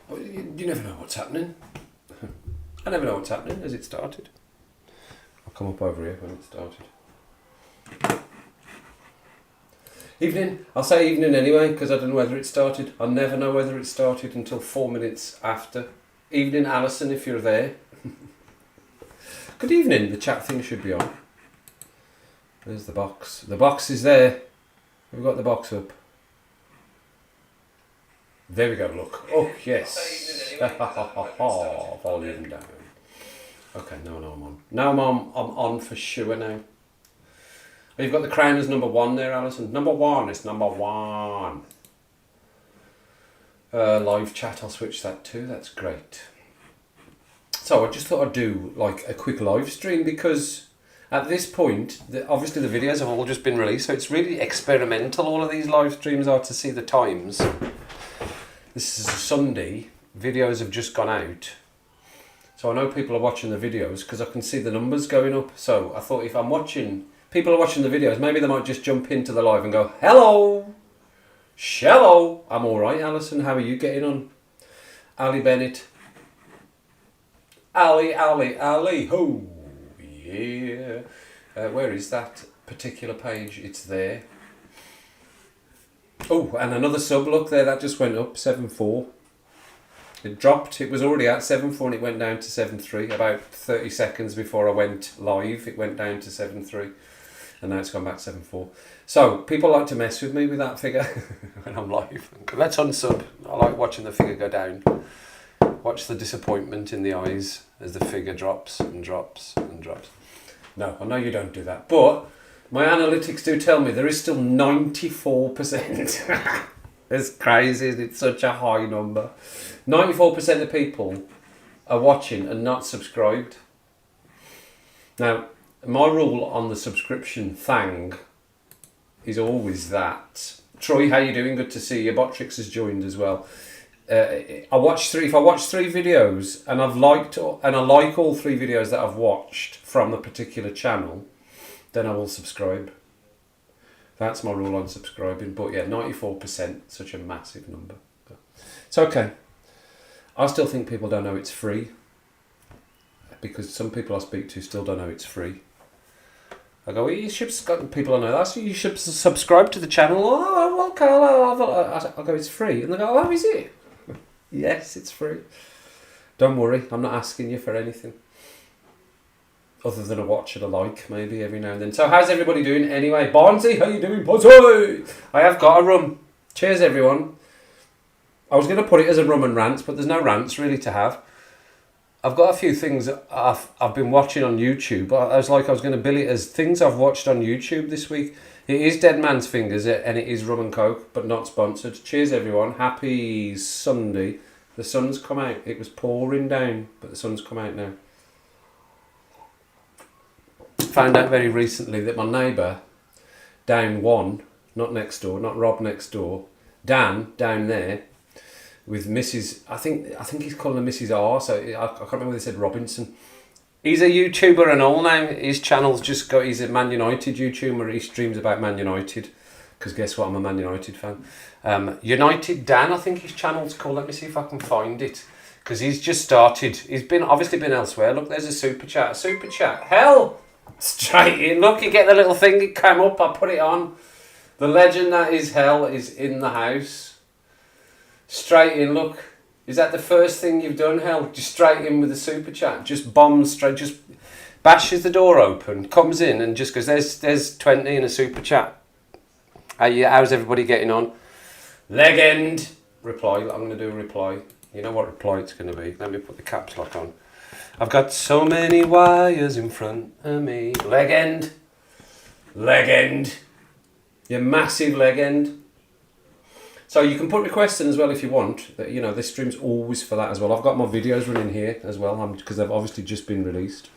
You never know what's happening. I never know what's happening as it started. I'll come up over here when it started. Evening. I'll say evening anyway because I don't know whether it started. I'll never know whether it started until 4 minutes after. Evening, Alison, if you're there. Good evening. The chat thing should be on. There's the box. The box is there. We've got the box up. There we go, look. Oh, yes. Volume down. Okay, now I'm on. Now I'm on for sure now. Oh, you've got the crown as number 1 there, Alison. Number 1, it's number 1. Live chat, I'll switch that too. That's great. So I just thought I'd do like a quick live stream because at this point, obviously the videos have all just been released, so it's really experimental. All of these live streams are to see the times. This is a Sunday. Videos have just gone out. So I know people are watching the videos because I can see the numbers going up. So I thought if people are watching the videos, maybe they might just jump into the live and go, hello, shello. I'm all right, Alison. How are you getting on? Ali Bennett. Ali, oh yeah. Where is that particular page? It's there. Oh, and another sub, look there, that just went up, 7.4. It dropped, it was already at 7.4 and it went down to 7.3. About 30 seconds before I went live, it went down to 7.3. And now it's gone back 7.4. So, people like to mess with me with that figure when I'm live. Let's unsub. I like watching the figure go down. Watch the disappointment in the eyes as the figure drops and drops and drops. No, I know you don't do that. But my analytics do tell me there is still 94%. It's crazy. It's such a high number. 94% of people are watching and not subscribed. Now, my rule on the subscription thing is always that. Troy, how you doing? Good to see you. Botrix has joined as well. If I watch 3 videos and I like all 3 videos that I've watched from the particular channel, then I will subscribe. That's my rule on subscribing. But yeah, 94%, such a massive number. But it's okay. I still think people don't know it's free because some people I speak to still don't know it's free. I go, well, you should, people I know that, so you should subscribe to the channel. Oh, okay, I'll go, it's free. And they go, oh, is it? Yes, it's free. Don't worry, I'm not asking you for anything. Other than a watch and a like, maybe, every now and then. So how's everybody doing anyway? Barnsey, how you doing, Pussy? I have got a rum. Cheers, everyone. I was going to put it as a rum and rants, but there's no rants really to have. I've got a few things I've been watching on YouTube. I was going to bill it as things I've watched on YouTube this week. It is Dead Man's Fingers and it is rum and coke, but not sponsored. Cheers, everyone. Happy Sunday. The sun's come out. It was pouring down, but the sun's come out now. Found out very recently that my neighbour down one, not next door, not Rob next door, Dan down there, with Mrs. I think he's calling her Mrs. R. So I can't remember whether they said Robinson. He's a YouTuber and all now. His channel's just got. He's a Man United YouTuber. He streams about Man United. Because guess what? I'm a Man United fan. United Dan, I think his channel's called. Let me see if I can find it. Because he's just started. He's obviously been elsewhere. Look, there's a super chat. Super chat. Hell, straight in. Look, you get the little thing. It came up. I put it on. The legend that is Hell is in the house. Straight in, look. Is that the first thing you've done, Hell? Just straight in with the super chat. Just bombs straight, just bashes the door open, comes in and just goes, there's 20 in a super chat. How's everybody getting on? Legend! Reply. I'm going to do a reply. You know what reply it's going to be. Let me put the caps lock on. I've got so many wires in front of me. Legend! Legend! You massive legend. So you can put requests in as well if you want. You know, this stream's always for that as well. I've got my videos running here as well because they've obviously just been released.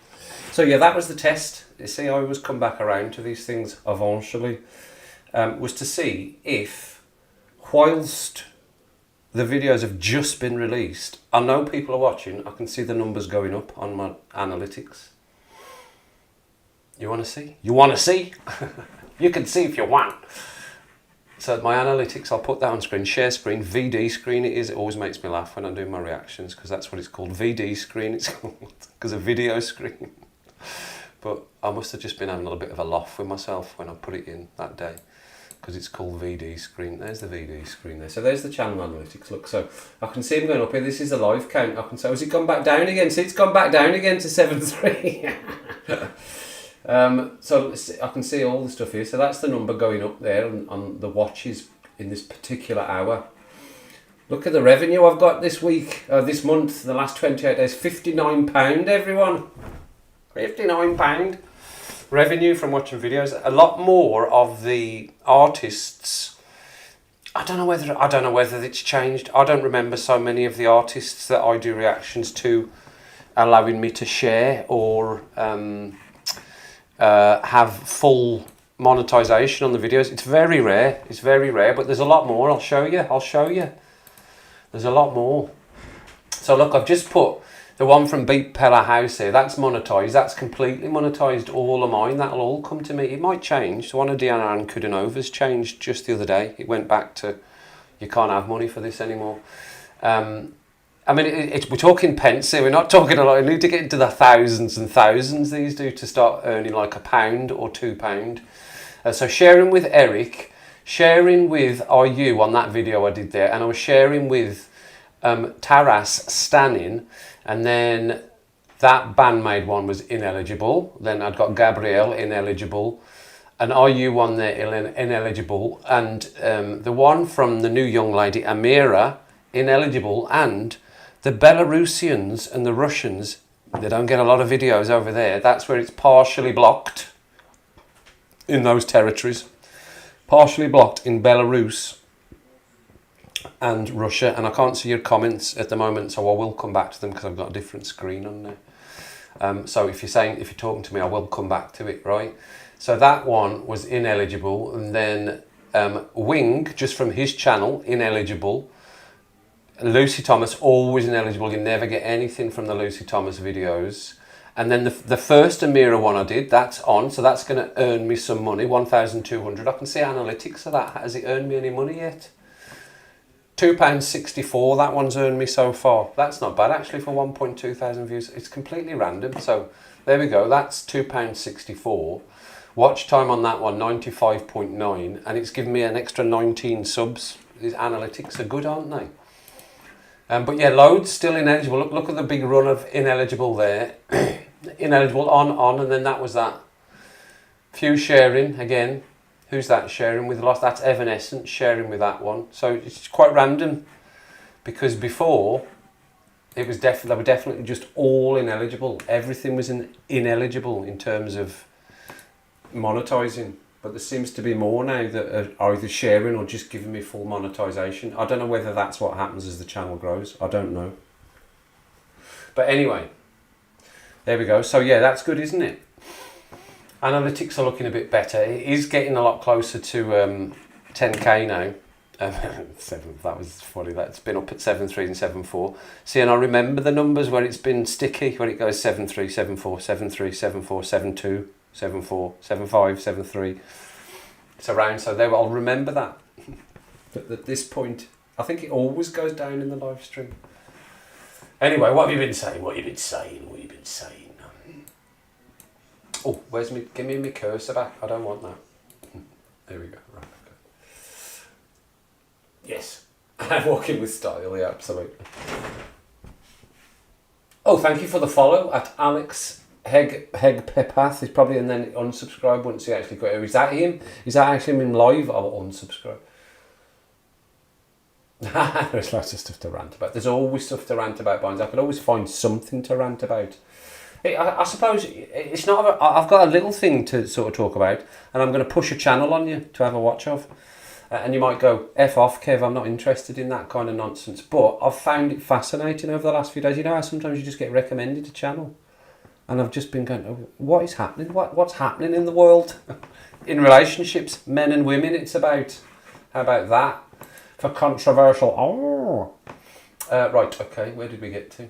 So yeah, that was the test. You see, I always come back around to these things eventually. Was to see if, whilst the videos have just been released, I know people are watching. I can see the numbers going up on my analytics. You want to see? You want to see? You can see if you want. So my analytics, I'll put that on screen. Share screen, VD screen it is. It always makes me laugh when I'm doing my reactions because that's what it's called. VD screen it's called because of video screen. But I must have just been having a little bit of a laugh with myself when I put it in that day because it's called VD screen. There's the VD screen there. So there's the channel analytics. Look, so I can see them going up here. This is the live count. I can say, has it gone back down again? See, it's gone back down again to 7.3. So I can see all the stuff here. So that's the number going up there on the watches in this particular hour. Look at the revenue I've got this week, this month, the last 28 days. £59, everyone. £59 revenue from watching videos. A lot more of the artists. I don't know whether it's changed. I don't remember so many of the artists that I do reactions to allowing me to share or have full monetization on the videos. It's very rare. It's very rare, but there's a lot more. I'll show you. There's a lot more. So look, I've just put the one from Beat Pella House here. That's monetized. That's completely monetized. All of mine. That'll all come to me. It might change. The one of Diana and Kudanova's changed just the other day. It went back to you can't have money for this anymore. I mean, we're talking pence here. We're not talking a lot. We need to get into the thousands and thousands these do to start earning like £1 or £2. So sharing with Eric, sharing with IU on that video I did there, and I was sharing with Taras Stanin, and then that Bandmade one was ineligible. Then I'd got Gabrielle ineligible, an IU one there ineligible, and the one from the new young lady Amira ineligible, and the Belarusians and the Russians, they don't get a lot of videos over there. That's where it's partially blocked in those territories. Partially blocked in Belarus and Russia. And I can't see your comments at the moment, so I will come back to them because I've got a different screen on there. So if you're talking to me, I will come back to it, right? So that one was ineligible. And then Wing, just from his channel, ineligible. Lucy Thomas, always ineligible. You never get anything from the Lucy Thomas videos. And then the first Amira one I did, that's on. So that's going to earn me some money, 1,200. I can see analytics of that. Has it earned me any money yet? £2.64, that one's earned me so far. That's not bad actually for 1.2 thousand views. It's completely random. So there we go. That's £2.64. Watch time on that one, 95.9. And it's given me an extra 19 subs. These analytics are good, aren't they? But yeah, loads still ineligible. Look at the big run of ineligible there. Ineligible, on, and then that was that. Few sharing, again. Who's that sharing with? That's Evanescence sharing with that one. So it's quite random. Because before, they were definitely just all ineligible. Everything was ineligible in terms of monetizing. But there seems to be more now that are either sharing or just giving me full monetization. I don't know whether that's what happens as the channel grows. I don't know. But anyway, there we go. So yeah, that's good, isn't it? Analytics are looking a bit better. It is getting a lot closer to 10k now. That was funny. That's been up at 7.3 and 7.4. See, and I remember the numbers where it's been sticky, when it goes 7.3, 7.4, 7.3, 7.4, 7.2. 7.4, 7.5, 7.3. It's around, so I'll remember that. But at this point, I think it always goes down in the live stream. Anyway, what have you been saying? Oh, give me my cursor back. I don't want that. There we go. Right. Okay. Yes. I'm walking with style, yeah, absolutely. Oh, thank you for the follow at Alex Heg Pepath is probably, and then unsubscribe once he actually got here. Is that him? Is that actually him in live or unsubscribe? There's lots of stuff to rant about. There's always stuff to rant about, Barnes. I could always find something to rant about. I suppose it's not. I've got a little thing to sort of talk about, and I'm going to push a channel on you to have a watch of. And you might go, F off, Kev, I'm not interested in that kind of nonsense. But I've found it fascinating over the last few days. You know how sometimes you just get recommended a channel? And I've just been going, oh, what is happening? What's happening in the world? In relationships, men and women, it's about. How about that? For controversial. Oh. Right, okay, where did we get to?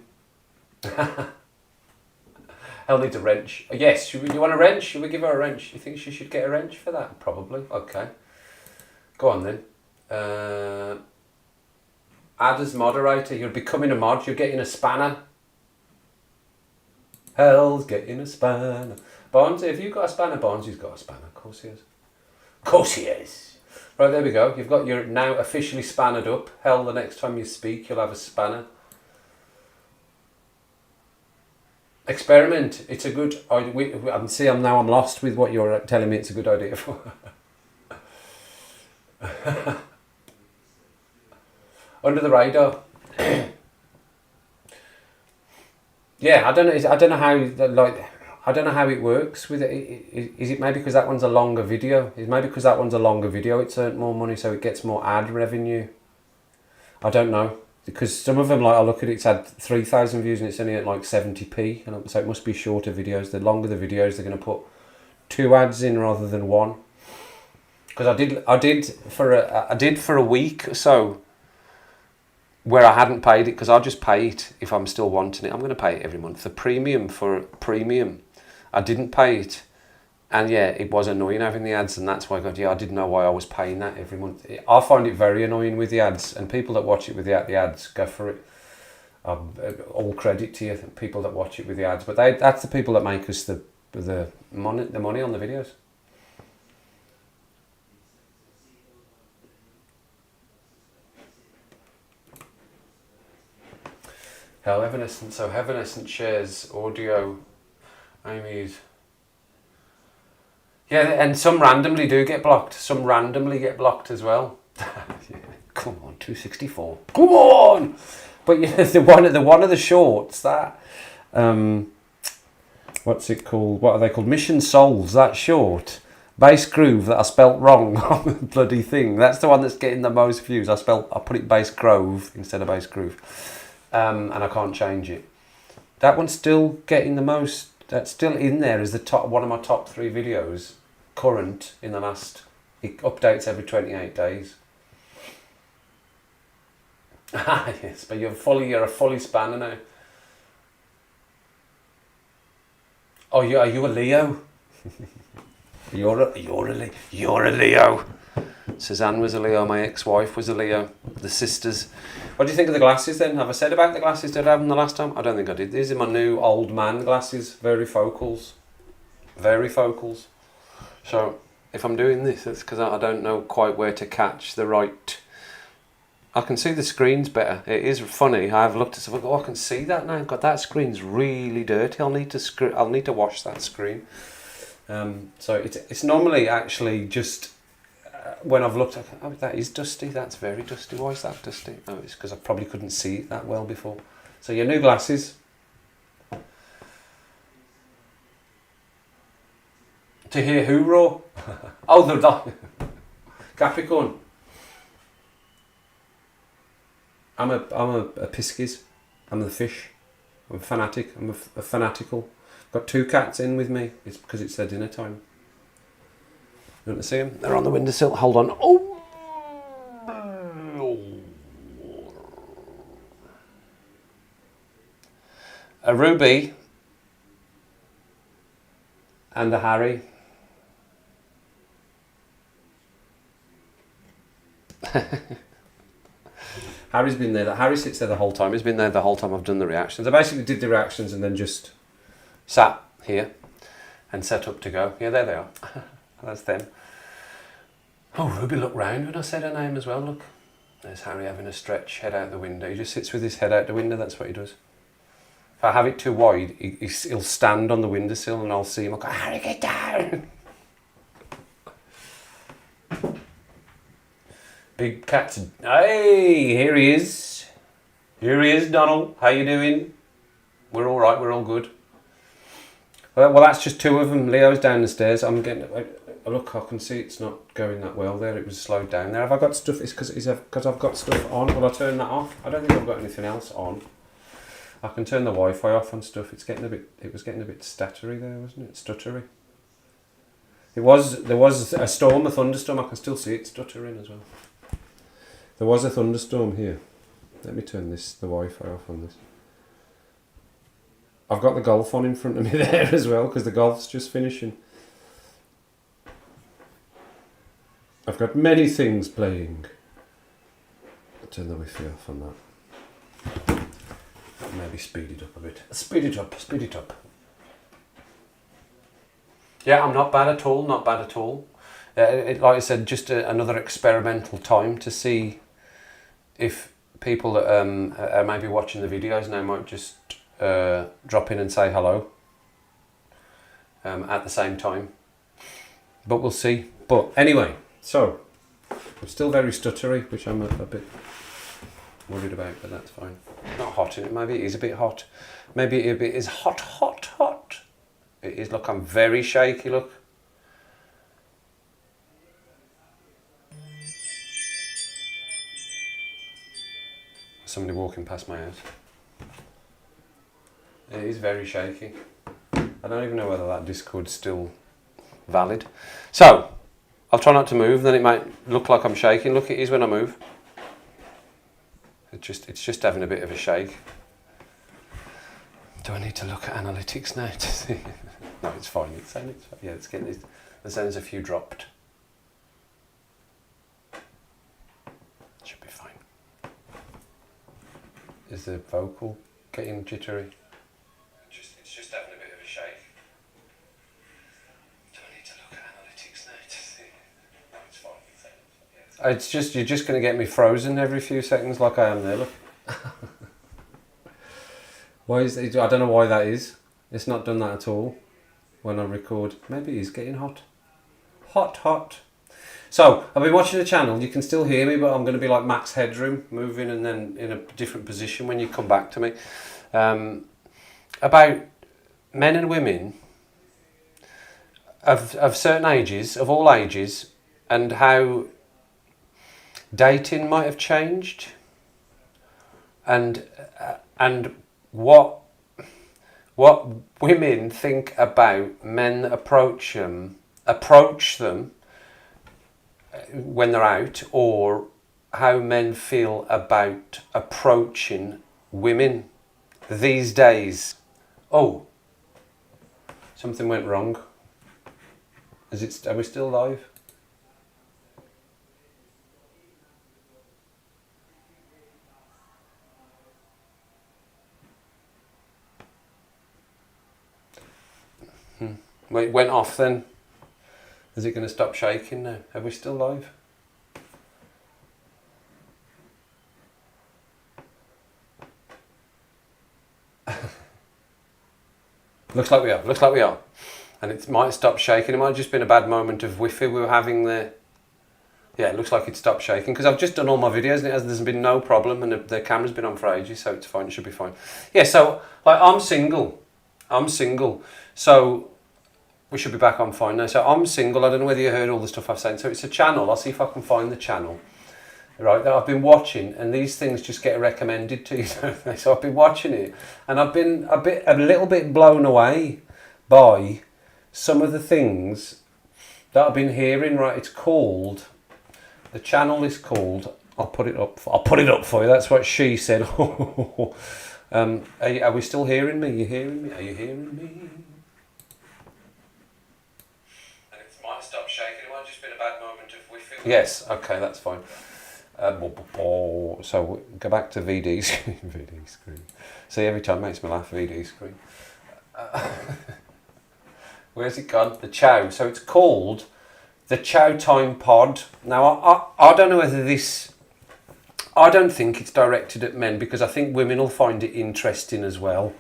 Hell needs a wrench. Yes, you want a wrench? Should we give her a wrench? You think she should get a wrench for that? Probably, okay. Go on then. Add as moderator. You're becoming a mod. You're getting a spanner. Hell's getting a spanner. Bonds, if you've got a spanner, Bonds, he's got a spanner. Of course he is. Of course he is. Right, there we go. You've got your now officially spannered up. Hell, the next time you speak, you'll have a spanner. Experiment. It's a good idea. I'm lost with what you're telling me. It's a good idea for. Under the radar. Yeah, I don't know how I don't know how it works with it. Is it maybe because that one's a longer video? It's maybe because that one's a longer video. It's earned more money, so it gets more ad revenue. I don't know. Because some of them, like I look at it, it's had 3,000 views and it's only at like 70p, and so it must be shorter videos. The longer the videos, they're going to put 2 ads in rather than 1. Because I did for a week or so, where I hadn't paid it, because I'll just pay it if I'm still wanting it. I'm going to pay it every month. The premium for premium, I didn't pay it. And yeah, it was annoying having the ads, and that's why I didn't know why I was paying that every month. I find it very annoying with the ads, and people that watch it without the ads, go for it. All credit to you, people that watch it with the ads. But that's the people that make us the money on the videos. Hell, Evanescent. So Evanescent shares audio. Amy's. Yeah, and some randomly do get blocked. Some randomly get blocked as well. Yeah. Come on, 264. Come on! But yeah, the one of the shorts, that what's it called? What are they called? Mission Souls, that short. Bass Groove that I spelt wrong on the bloody thing. That's the one that's getting the most views. I put it Bass Grove instead of Bass Groove. And I can't change it. That one's still getting the most. That's still in there as one of my top 3 videos current in the last. It updates every 28 days. Ah yes, but you're a fully spanner now. Oh, are you a Leo? You're a Leo. Suzanne was a Leo. My ex-wife was a Leo. The sisters. What do you think of the glasses then? Have I said about the glasses? Did I have them the last time? I don't think I did. These are my new old man glasses. Very focals. Very focals. So if I'm doing this, it's because I don't know quite where to catch the right. I can see the screens better. It is funny. I've looked at stuff. I can see that now. God, that screen's really dirty. I'll need to wash that screen. So it's normally actually just. When I've looked, that is dusty. That's very dusty. Why is that dusty? Oh, it's because I probably couldn't see it that well before. So your new glasses. To hear who roar? Oh, the Capricorn. I'm a Pisces. I'm the fish. I'm a fanatic. I'm a fanatical. Got 2 cats in with me. It's because it's their dinner time. You want to see them? They're on the windowsill. Hold on. Oh! A Ruby and a Harry. Harry's been there. Harry sits there the whole time. He's been there the whole time I've done the reactions. I basically did the reactions and then just sat here and set up to go. Yeah, there they are. That's them. Oh, Ruby looked round when I said her name as well. Look, there's Harry having a stretch, head out the window. He just sits with his head out the window. That's what he does. If I have it too wide, he'll stand on the windowsill and I'll see him. I'll go, Harry, get down. Big cat's. Hey, here he is. Here he is, Donald. How you doing? We're all right. We're all good. Well, that's just 2 of them. Leo's down the stairs. I'm getting. Look, I can see it's not going that well there. It was slowed down there. Have I got stuff? It's because I've got stuff on. Will I turn that off? I don't think I've got anything else on. I can turn the Wi-Fi off and stuff. It was getting a bit stuttery there, wasn't it? Stuttery. There was a storm, a thunderstorm. I can still see it stuttering as well. There was a thunderstorm here. Let me turn the Wi-Fi off on this. I've got the golf on in front of me there as well because the golf's just finishing. I've got many things playing. I'll turn the Wi-Fi off on that. Maybe speed it up a bit. Speed it up, speed it up. Yeah, I'm not bad at all, not bad at all. Like I said, just another experimental time to see if people that are maybe watching the videos now might just drop in and say hello at the same time. But we'll see. But anyway, so I'm still very stuttery, which I'm a bit worried about, but that's fine. Not hot in it, maybe it is a bit hot. Maybe it is hot, hot, hot. It is, look, I'm very shaky, look. Somebody walking past my house. It is very shaky. I don't even know whether that Discord's still valid. So, I'll try not to move, then it might look like I'm shaking. Look, it is when I move. It's just having a bit of a shake. Do I need to look at analytics now to see? No, it's fine. It's fine. Yeah, it's getting. There's a few dropped. Should be fine. Is the vocal getting jittery? It's just having a bit of a shake. Do I need to look at analytics now to see? No, it's fine. Yeah, it's just you're just going to get me frozen every few seconds, like I am there. Look. Why is it? I don't know why that is. It's not done that at all when I record. Maybe it's getting hot. Hot, hot. So, I've been watching the channel. You can still hear me, but I'm going to be like Max Headroom, moving and then in a different position when you come back to me. About men and women of certain ages, of all ages, and how dating might have changed. And what women think about men that approach them when they're out, or how men feel about approaching women these days. Oh, something went wrong. Are we still live? Well, it went off then. Is it going to stop shaking now? Are we still live? Looks like we are. And it might stop shaking. It might have just been a bad moment of Wi-Fi we were having there. Yeah, it looks like it stopped shaking because I've just done all my videos and there's been no problem, and the camera's been on for ages, so it's fine. It should be fine. Yeah, so like I'm single. So we should be back on fine now. So I'm single. I don't know whether you heard all the stuff I've said. So it's a channel. I'll see if I can find the channel. Right, that I've been watching, and these things just get recommended to you. So I've been watching it, and I've been a little bit blown away by some of the things that I've been hearing. Right, the channel is called. I'll put it up for you. That's what she said. Are we still hearing me? Are you hearing me? And it might stop shaking. It might have just been a bad moment of Wi-Fi. Yes. Okay, that's fine. So go back to VD screen. VD screen. See, every time it makes me laugh. VD screen. Where's it gone? The Chow. So it's called the Chow Time Pod. Now I don't know whether this. I don't think it's directed at men because I think women will find it interesting as well.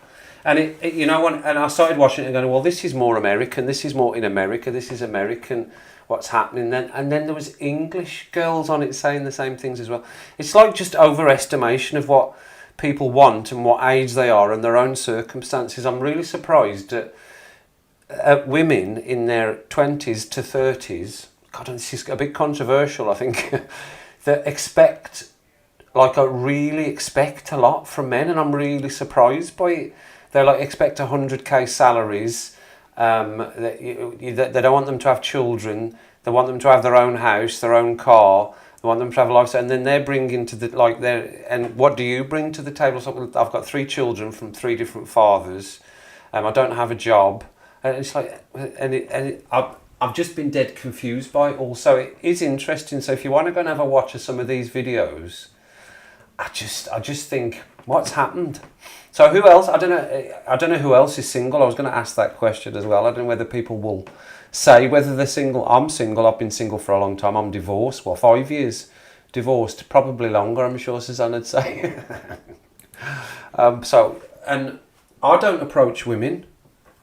And it you know, and I started watching it and going, well, this is more American. This is more in America. This is American. What's happening then? And then there was English girls on it saying the same things as well. It's like just overestimation of what people want and what age they are and their own circumstances. I'm really surprised at women in their 20s to 30s. God, this is a bit controversial, I think. that really expect a lot from men, and I'm really surprised by it. They like expect 100k salaries. They don't want them to have children. They want them to have their own house, their own car. They want them to have a lifestyle, and then they're bringing to the and what do you bring to the table? So I've got 3 children from 3 different fathers. I don't have a job, and it's like, I've just been dead confused by it all. So it is interesting. So if you want to go and have a watch of some of these videos, I just think, what's happened? So who else? I don't know who else is single. I was going to ask that question as well. I don't know whether people will say whether they're single. I'm single. I've been single for a long time. I'm divorced. Well, 5 years divorced, probably longer, I'm sure Suzanne would say. And I don't approach women.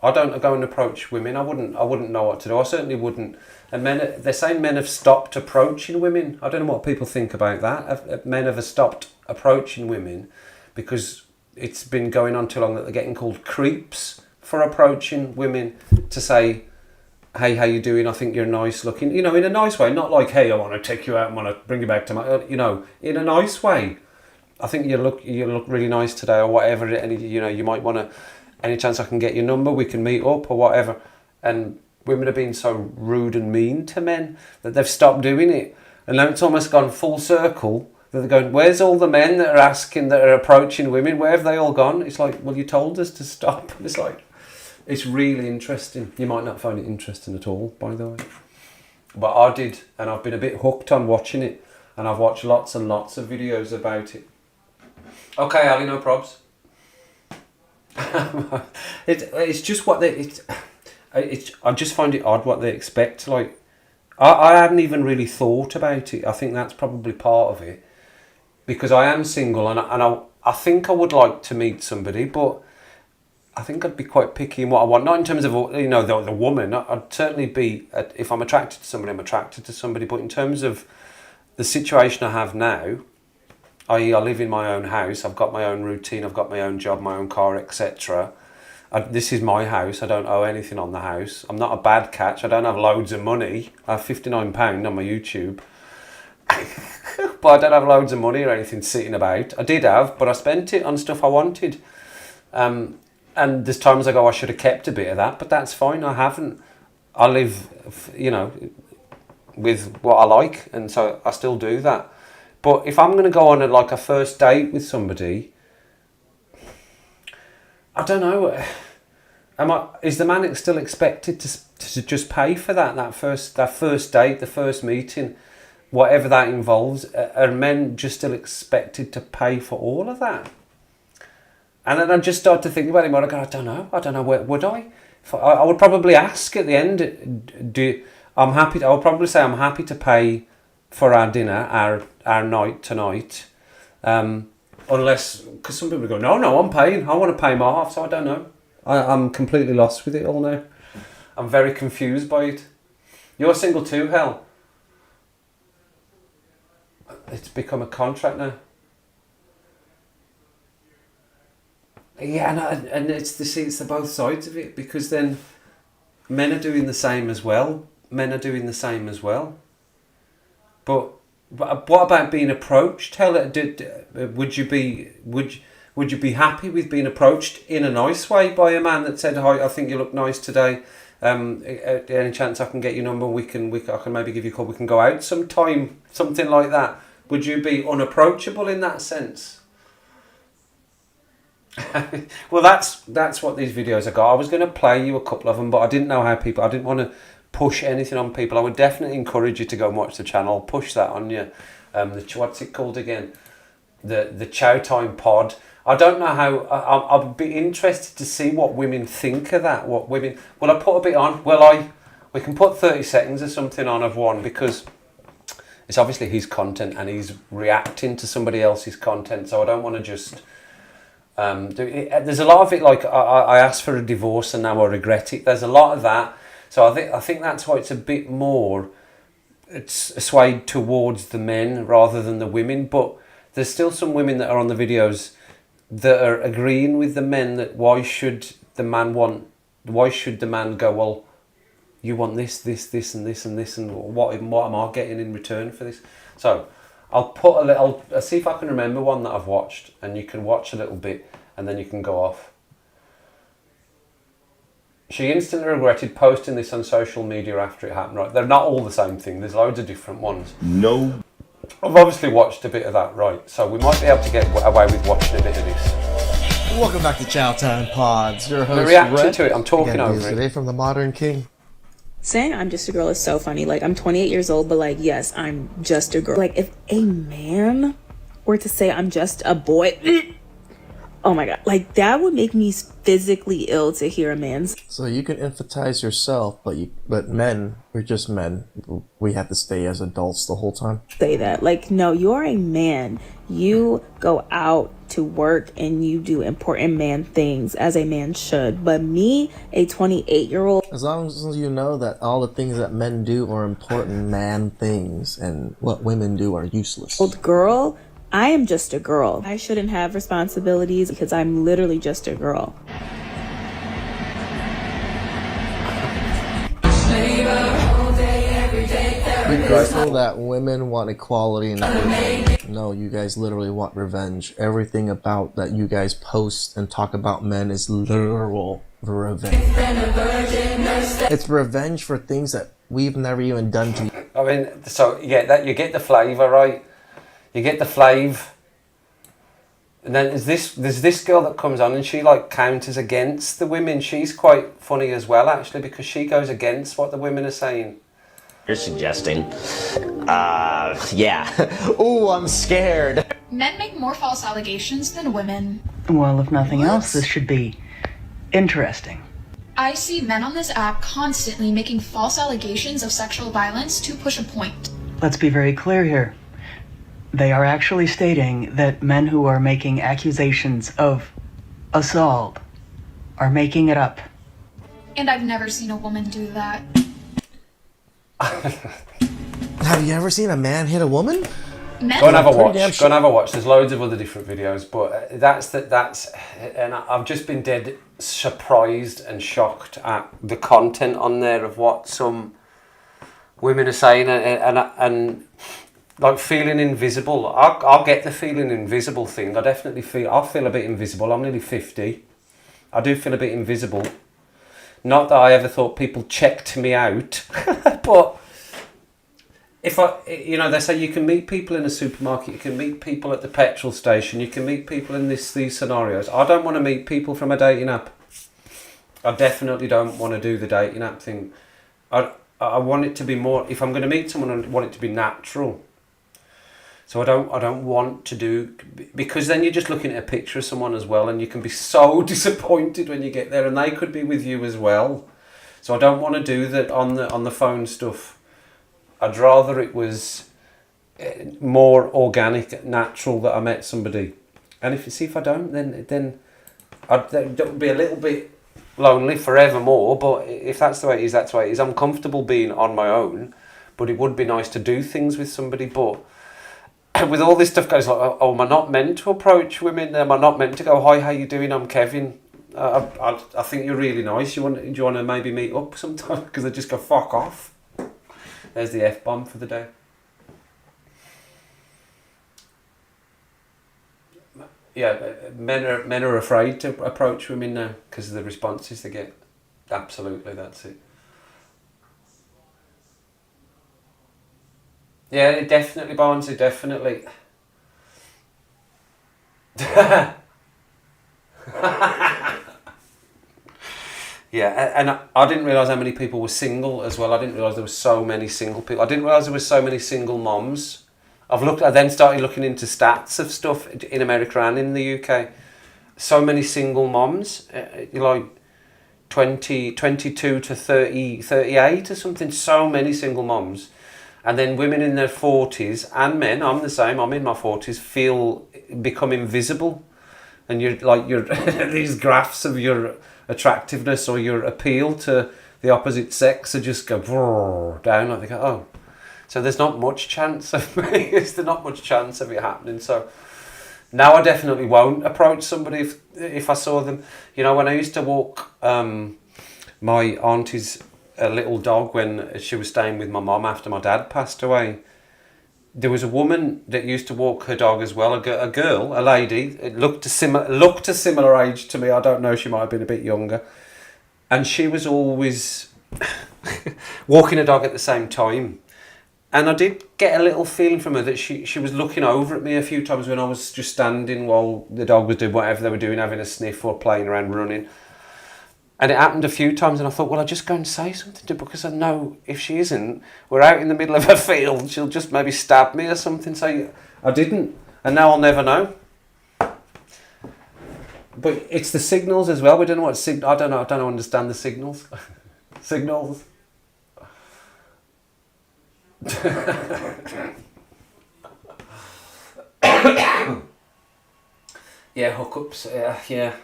I don't go and approach women. I wouldn't know what to do. I certainly wouldn't. And they're saying men have stopped approaching women. I don't know what people think about that. Men have stopped approaching women because it's been going on too long that they're getting called creeps for approaching women to say, hey, how you doing? I think you're nice looking. You know, in a nice way. Not like, hey, I want to take you out and want to bring you back to my... You know, in a nice way. I think you look really nice today or whatever. And, you know, you might want to... Any chance I can get your number? We can meet up or whatever. And women have been so rude and mean to men that they've stopped doing it. And now it's almost gone full circle. That they're going, where's all the men that are approaching women? Where have they all gone? It's like, well, you told us to stop. It's like, it's really interesting. You might not find it interesting at all, by the way. But I did, and I've been a bit hooked on watching it. And I've watched lots and lots of videos about it. Okay, Ali, no probs. It's just what I just find it odd what they expect. Like, I hadn't even really thought about it. I think that's probably part of it. Because I am single and I think I would like to meet somebody, but I think I'd be quite picky in what I want. Not in terms of, you know, the woman. I'd certainly be, if I'm attracted to somebody, I'm attracted to somebody. But in terms of the situation I have now, i.e. I live in my own house, I've got my own routine, I've got my own job, my own car, etc. This is my house, I don't owe anything on the house. I'm not a bad catch, I don't have loads of money. I have £59 on my YouTube. But I don't have loads of money or anything sitting about. I did have, but I spent it on stuff I wanted. And there's times I go, I should have kept a bit of that, but that's fine, I haven't. I live, you know, with what I like, and so I still do that. But if I'm going to go on a first date with somebody, I don't know. Is the man still expected to just pay for that first date, the first meeting, whatever that involves? Are men just still expected to pay for all of that? And then I just started to think about it. I don't know. Would I? I would probably ask at the end. I would probably say I'm happy to pay for our dinner, our night tonight, unless, because some people go, no, I'm paying. I want to pay my half, so I don't know. I'm completely lost with it all now. I'm very confused by it. You're single too, Hel? It's become a contract now. Yeah, and it's the both sides of it, because then men are doing the same as well. But what about being approached? Would you be happy with being approached in a nice way by a man that said, "Hi, I think you look nice today. Any chance I can get your number? I can maybe give you a call. We can go out sometime." Something like that. Would you be unapproachable in that sense? Well, that's what these videos are got. I was going to play you a couple of them, but I didn't know how people. I didn't want to push anything on people. I would definitely encourage you to go and watch the channel. I'll push that on you. What's it called again? The Chow Time Pod. I don't know how. I'll be interested to see what women think of that. What women. Will I put a bit on? We can put 30 seconds or something on of one, because it's obviously his content and he's reacting to somebody else's content. So I don't want to just. There's a lot of it, like I asked for a divorce and now I regret it. There's a lot of that. So I think that's why it's a bit more, it's swayed towards the men rather than the women. But there's still some women that are on the videos that are agreeing with the men that why should the man go, well, you want this and this and this, and what am I getting in return for this? So I'll see if I can remember one that I've watched, and you can watch a little bit and then you can go off. She instantly regretted posting this on social media after it happened. Right, they're not all the same thing. There's loads of different ones. No. I've obviously watched a bit of that, right? So we might be able to get away with watching a bit of this. Welcome back to Chow Time Pods. Your host, reacting Red. to it. I'm talking Again, over it. Today from the Modern King. Saying I'm just a girl is so funny. Like, I'm 28 years old, but like, yes, I'm just a girl. Like, if a man were to say I'm just a boy, oh my God, like that would make me physically ill to hear a man's So you can emphasize yourself, but men, we're just men. We have to stay as adults the whole time. say that. Like, no, you're a man. You go out to work and you do important man things as a man should. But me, a 28-year-old As long as you know that all the things that men do are important man things, and what women do are useless. girl, I am just a girl. I shouldn't have responsibilities because I'm literally just a girl. Be grateful that women want equality and not revenge. No, you guys literally want revenge. Everything about that you guys post and talk about men is literal revenge. It's revenge for things that we've never even done to you. I mean, so yeah, that you get the flavour, right? You get the flave, and then there's this girl that comes on and she like counters against the women. She's quite funny as well, actually, because she goes against what the women are saying. You're suggesting, yeah. Ooh, I'm scared. Men make more false allegations than women. Well, if nothing else, this should be interesting. I see men on this app constantly making false allegations of sexual violence to push a point. Let's be very clear here. They are actually stating that men who are making accusations of assault are making it up. And I've never seen a woman do that. Have you ever seen a man hit a woman? Men Go and have a watch. damn Go and have a watch. There's loads of other different videos, but and I've just been dead surprised and shocked at the content on there of what some women are saying, and like feeling invisible. I'll get the feeling invisible thing. I feel a bit invisible. I'm nearly 50. I do feel a bit invisible. Not that I ever thought people checked me out, but if they say you can meet people in a supermarket, you can meet people at the petrol station, you can meet people in these scenarios. I don't want to meet people from a dating app. I definitely don't want to do the dating app thing. I want it to be more, if I'm going to meet someone, I want it to be natural. So I don't want to do, because then you're just looking at a picture of someone as well, and you can be so disappointed when you get there, and they could be with you as well. So I don't want to do that on the phone stuff. I'd rather it was more organic, natural, that I met somebody. And if I don't, then that would be a little bit lonely forevermore. But if that's the way it is, that's the way it is. I'm comfortable being on my own, but it would be nice to do things with somebody. But with all this stuff goes like, oh, am I not meant to approach women? Am I not meant to go, hi, how you doing? I'm Kevin. I think you're really nice. Do you want to maybe meet up sometime? Because they just go, fuck off. There's the F-bomb for the day. Yeah, men are afraid to approach women now because of the responses they get. Absolutely, that's it. Yeah, definitely, Barnsley, definitely. Yeah, and I didn't realise how many people were single as well. I didn't realise there were so many single people. I didn't realise there were so many single moms. I then started looking into stats of stuff in America and in the UK. So many single moms, like 22 to 30, 38 or something. So many single moms. And then women in their 40s and men, I'm the same, I'm in my 40s, become invisible. And you're these graphs of your attractiveness or your appeal to the opposite sex are just go down, like they go, oh. So there's not much chance of me. There's not much chance of it happening. So now I definitely won't approach somebody if I saw them. You know, when I used to walk my auntie's little dog when she was staying with my mum after my dad passed away, there was a woman that used to walk her dog as well, a lady. It looked a similar age to me. I don't know, she might have been a bit younger. And she was always walking a dog at the same time. And I did get a little feeling from her that she was looking over at me a few times when I was just standing while the dog was doing whatever they were doing, having a sniff or playing around, running. And it happened a few times, and I thought, well, I'll just go and say something to her, because I know if she isn't, we're out in the middle of a field, she'll just maybe stab me or something. So I didn't, and now I'll never know. But it's the signals as well. We don't know what I don't understand the signals. Signals. Yeah, hookups. Yeah.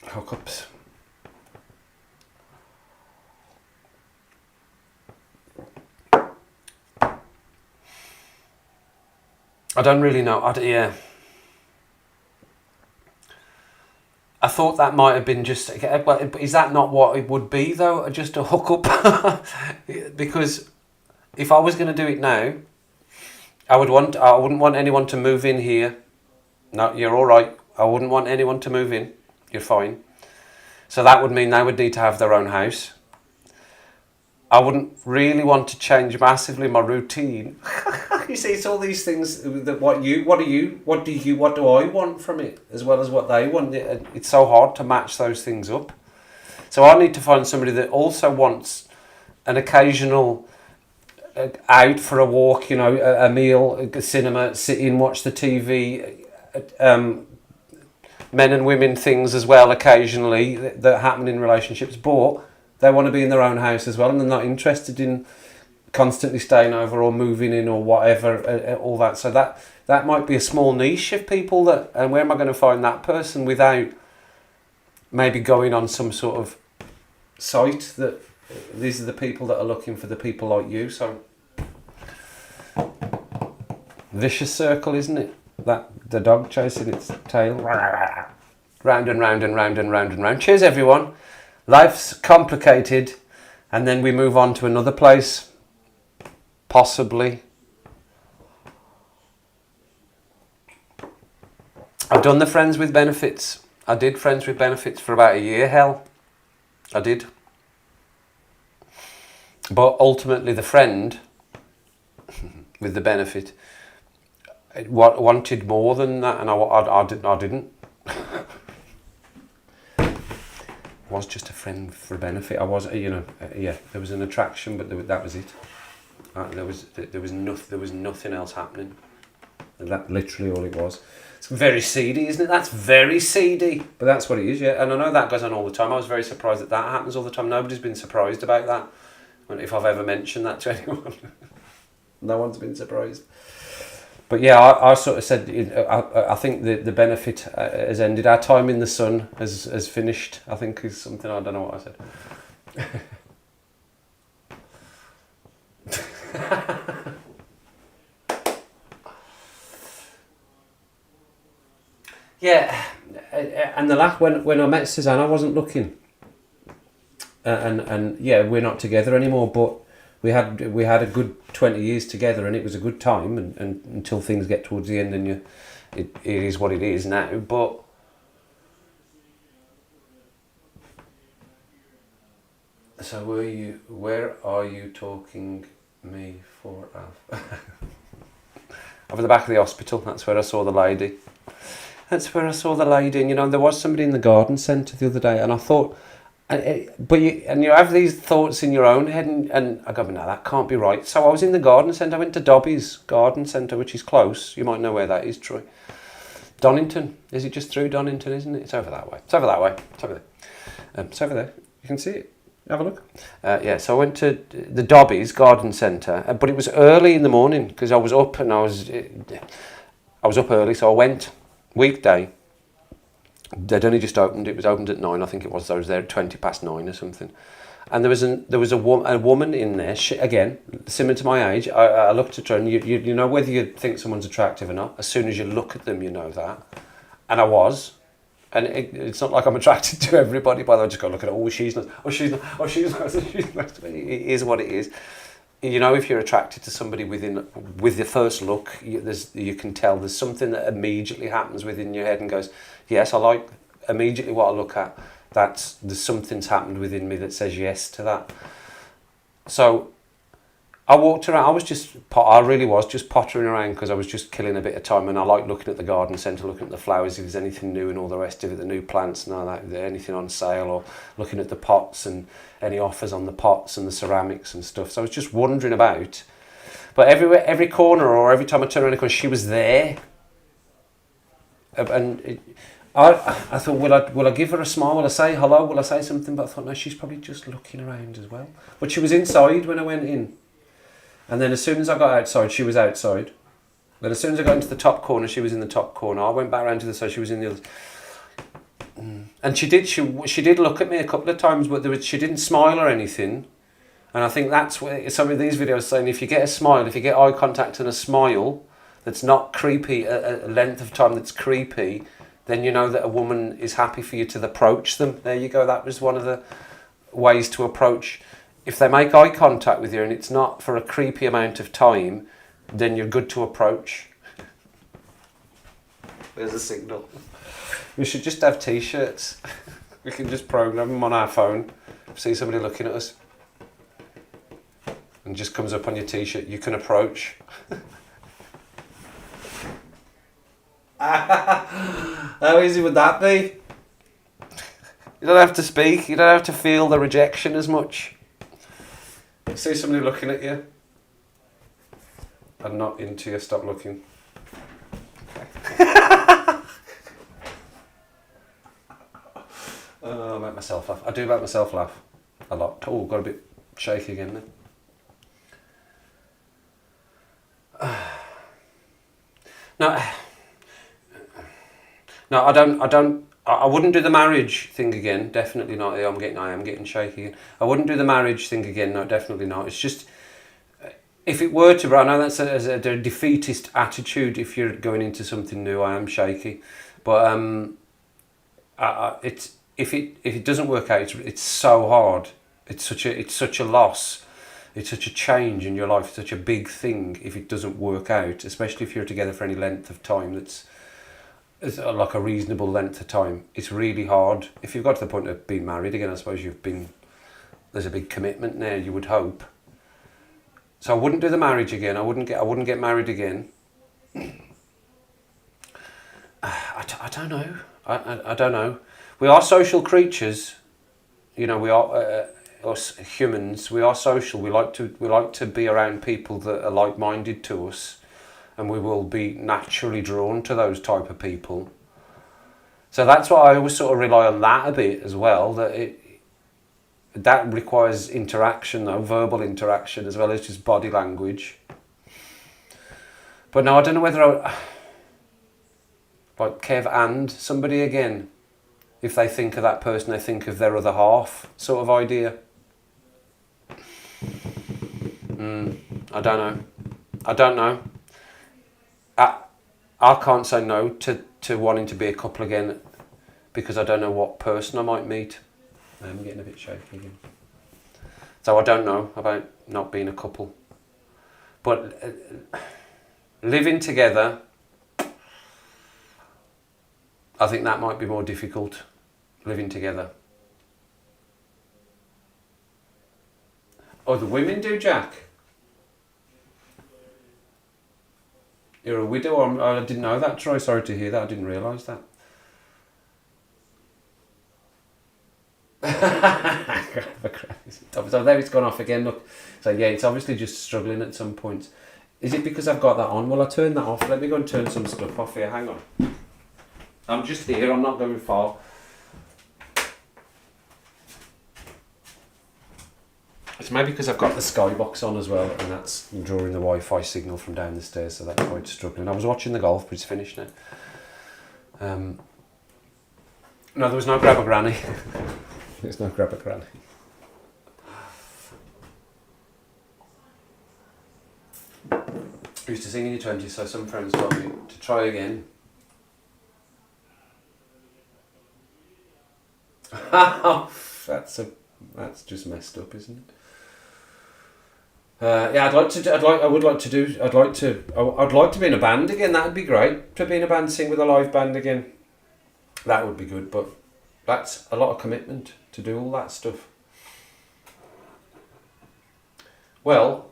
Hookups. I don't really know. Yeah. I thought that might have been just... Well, is that not what it would be, though? Just a hookup? Because if I was going to do it now, I wouldn't want anyone to move in here. No, you're all right. I wouldn't want anyone to move in. You're fine. So that would mean they would need to have their own house. I wouldn't really want to change massively my routine. You see, it's all these things that what do I want from it, as well as what they want. It's so hard to match those things up. So I need to find somebody that also wants an occasional out for a walk, you know, a meal, a cinema, sit in, watch the TV, men and women things as well occasionally that happen in relationships, but they want to be in their own house as well, and they're not interested in constantly staying over or moving in or whatever, all that. So that might be a small niche of people that, and where am I going to find that person without maybe going on some sort of site that these are the people that are looking for the people like you. So vicious circle, isn't it? That the dog chasing its tail, round and round and round and round and round. Cheers, everyone. Life's complicated, and then we move on to another place, possibly. I've done the Friends with Benefits. I did Friends with Benefits for about a year, hell. I did. But ultimately the friend with the benefit wanted more than that, and I didn't. I was just a friend for benefit. I was, there was an attraction, but that was it. There was nothing else happening. That literally all it was. It's very seedy, isn't it? That's very seedy, but that's what it is, yeah. And I know that goes on all the time. I was very surprised that happens all the time. Nobody's been surprised about that. If I've ever mentioned that to anyone, no one's been surprised. But yeah, I sort of said, I think the benefit has ended. Our time in the sun has finished, I think, is something, I don't know what I said. Yeah, and when I met Suzanne, I wasn't looking. And yeah, we're not together anymore, but we had a good 20 years together, and it was a good time, and until things get towards the end, and it is what it is now. But so where are you talking me for, Alf? Over the back of the hospital. That's where I saw the lady. And there was somebody in the garden centre the other day, and I thought, but you have these thoughts in your own head, and I go, no, that can't be right. So I was in the garden centre. I went to Dobby's Garden Centre, which is close. You might know where that is, Troy. Donington. Is it just through Donington, isn't it? It's over that way. It's over there. It's over there. You can see it. Have a look. So I went to the Dobby's Garden Centre, but it was early in the morning because I was up, and I was up early, so I went weekday. They'd only just opened. It was opened at 9, I think it was. I was there at 9:20 or something. And there was a woman in there. She, again, similar to my age. I looked at her, and you know whether you think someone's attractive or not. As soon as you look at them, you know that. And I was. And it's not like I'm attracted to everybody, but I just go look at it. Oh, she's not. Oh, she's not. Oh, she's not. She's not. It is what it is. You know, if you're attracted to somebody with the first look, you can tell there's something that immediately happens within your head and goes, yes, I like immediately what I look at. There's something's happened within me that says yes to that. So I walked around. I really was just pottering around because I was just killing a bit of time, and I like looking at the garden centre, looking at the flowers, if there's anything new and all the rest of it, the new plants and all that, anything on sale, or looking at the pots and any offers on the pots and the ceramics and stuff. So I was just wandering about, but everywhere, every corner, or every time I turned around a corner, she was there, and I thought, will I give her a smile? Will I say hello? Will I say something? But I thought, no, she's probably just looking around as well. But she was inside when I went in. And then as soon as I got outside, she was outside. Then as soon as I got into the top corner, she was in the top corner. I went back around to the side, she was in the other. And she did look at me a couple of times, but she didn't smile or anything. And I think that's where some of these videos saying, if you get a smile, if you get eye contact and a smile that's not creepy, a length of time that's creepy, then you know that a woman is happy for you to approach them. There you go. That was one of the ways to approach. If they make eye contact with you and it's not for a creepy amount of time, then you're good to approach. There's a signal. We should just have t-shirts. We can just program them on our phone. See somebody looking at us. And just comes up on your t-shirt, you can approach. How easy would that be? You don't have to speak, you don't have to feel the rejection as much. See somebody looking at you and not into you, stop looking. Oh, I make myself laugh. I do make myself laugh a lot. Oh, got a bit shaky again then. No, I wouldn't do the marriage thing again. Definitely not. I am getting shaky again. I wouldn't do the marriage thing again. No, definitely not. It's just, if it were to, I know that's a defeatist attitude. If you're going into something new, I am shaky. But if it doesn't work out, it's so hard. It's such a loss. It's such a change in your life. It's such a big thing if it doesn't work out, especially if you're together for any length of time. It's like a reasonable length of time. It's really hard. If you've got to the point of being married again, I suppose there's a big commitment there, you would hope. So I wouldn't do the marriage again. I wouldn't get married again. I don't know. I don't know. We are social creatures. You know, we are us humans. We are social. We like to be around people that are like-minded to us. And we will be naturally drawn to those type of people. So that's why I always sort of rely on that a bit as well, that requires interaction though, verbal interaction as well as just body language. But no, I don't know whether like Kev and somebody again, if they think of that person, they think of their other half sort of idea. I don't know. I can't say no to wanting to be a couple again because I don't know what person I might meet. I'm getting a bit shaky again. So I don't know about not being a couple. But living together, I think that might be more difficult, living together. Oh, the women do, Jack? You're a widow? Or I didn't know that, Troy. Sorry to hear that. I didn't realise that. So there it's gone off again, look. So yeah, it's obviously just struggling at some point. Is it because I've got that on? Well, I turn that off. Let me go and turn some stuff off here. Hang on. I'm just here. I'm not going far. It's maybe because I've got the Skybox on as well, and that's drawing the Wi-Fi signal from down the stairs, so that's why it's struggling. I was watching the golf, but it's finished now. No, there was no grab a granny. There's no grab a granny. I used to sing in your 20s, so some friends told me to try again. That's just messed up, isn't it? Yeah, I'd like to be in a band again. That'd be great. To be in a band, sing with a live band again. That would be good, but that's a lot of commitment to do all that stuff. Well,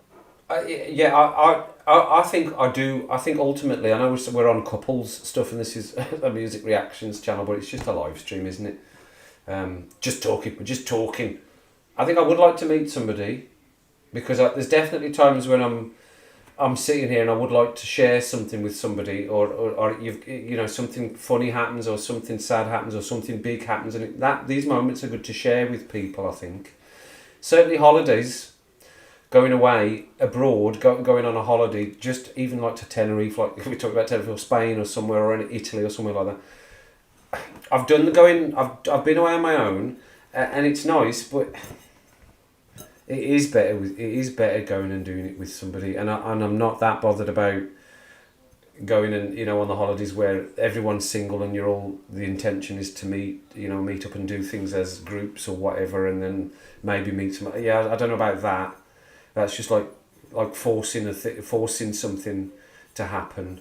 I think I do. I think ultimately, I know we're on couples stuff, and this is a music reactions channel, but it's just a live stream, isn't it? Just talking. We're just talking. I think I would like to meet somebody, because there's definitely times when I'm sitting here and I would like to share something with somebody, or you know, something funny happens, or something sad happens, or something big happens, and these moments are good to share with people. I think certainly holidays. Going away abroad, going on a holiday, just even like to Tenerife, like if we talk about Tenerife or Spain or somewhere, or in Italy or somewhere like that. I've done the going. I've been away on my own, and it's nice, but it is better going and doing it with somebody. And I'm not that bothered about going and, you know, on the holidays where everyone's single and the intention is to meet up and do things as groups or whatever, and then maybe meet some. Yeah, I don't know about that. That's just like forcing something to happen.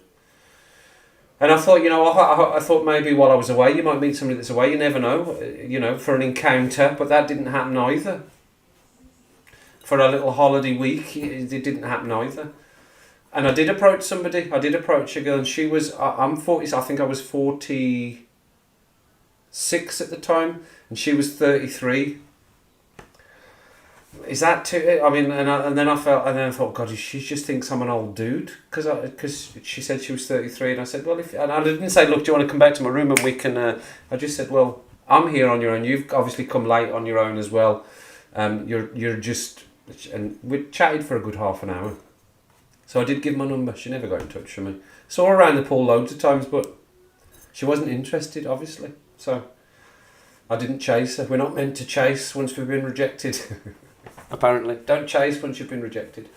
And I thought, you know, I thought maybe while I was away, you might meet somebody that's away. You never know, you know, for an encounter. But that didn't happen either. For a little holiday week, it didn't happen either. And I did approach somebody. I did approach a girl, and she was. I'm 40. I think I was 46 at the time, and she was 33. Is that too? I mean, and then I thought, God, she just thinks I'm an old dude, because she said she was 33, and I said, well, and I didn't say, look, do you want to come back to my room and we can? I just said, well, I'm here on your own. You've obviously come late on your own as well. You're just, and we chatted for a good half an hour. So I did give my number. She never got in touch with me. Saw her around the pool loads of times, but she wasn't interested, obviously. So I didn't chase her. We're not meant to chase once we've been rejected. Apparently. Don't chase once you've been rejected.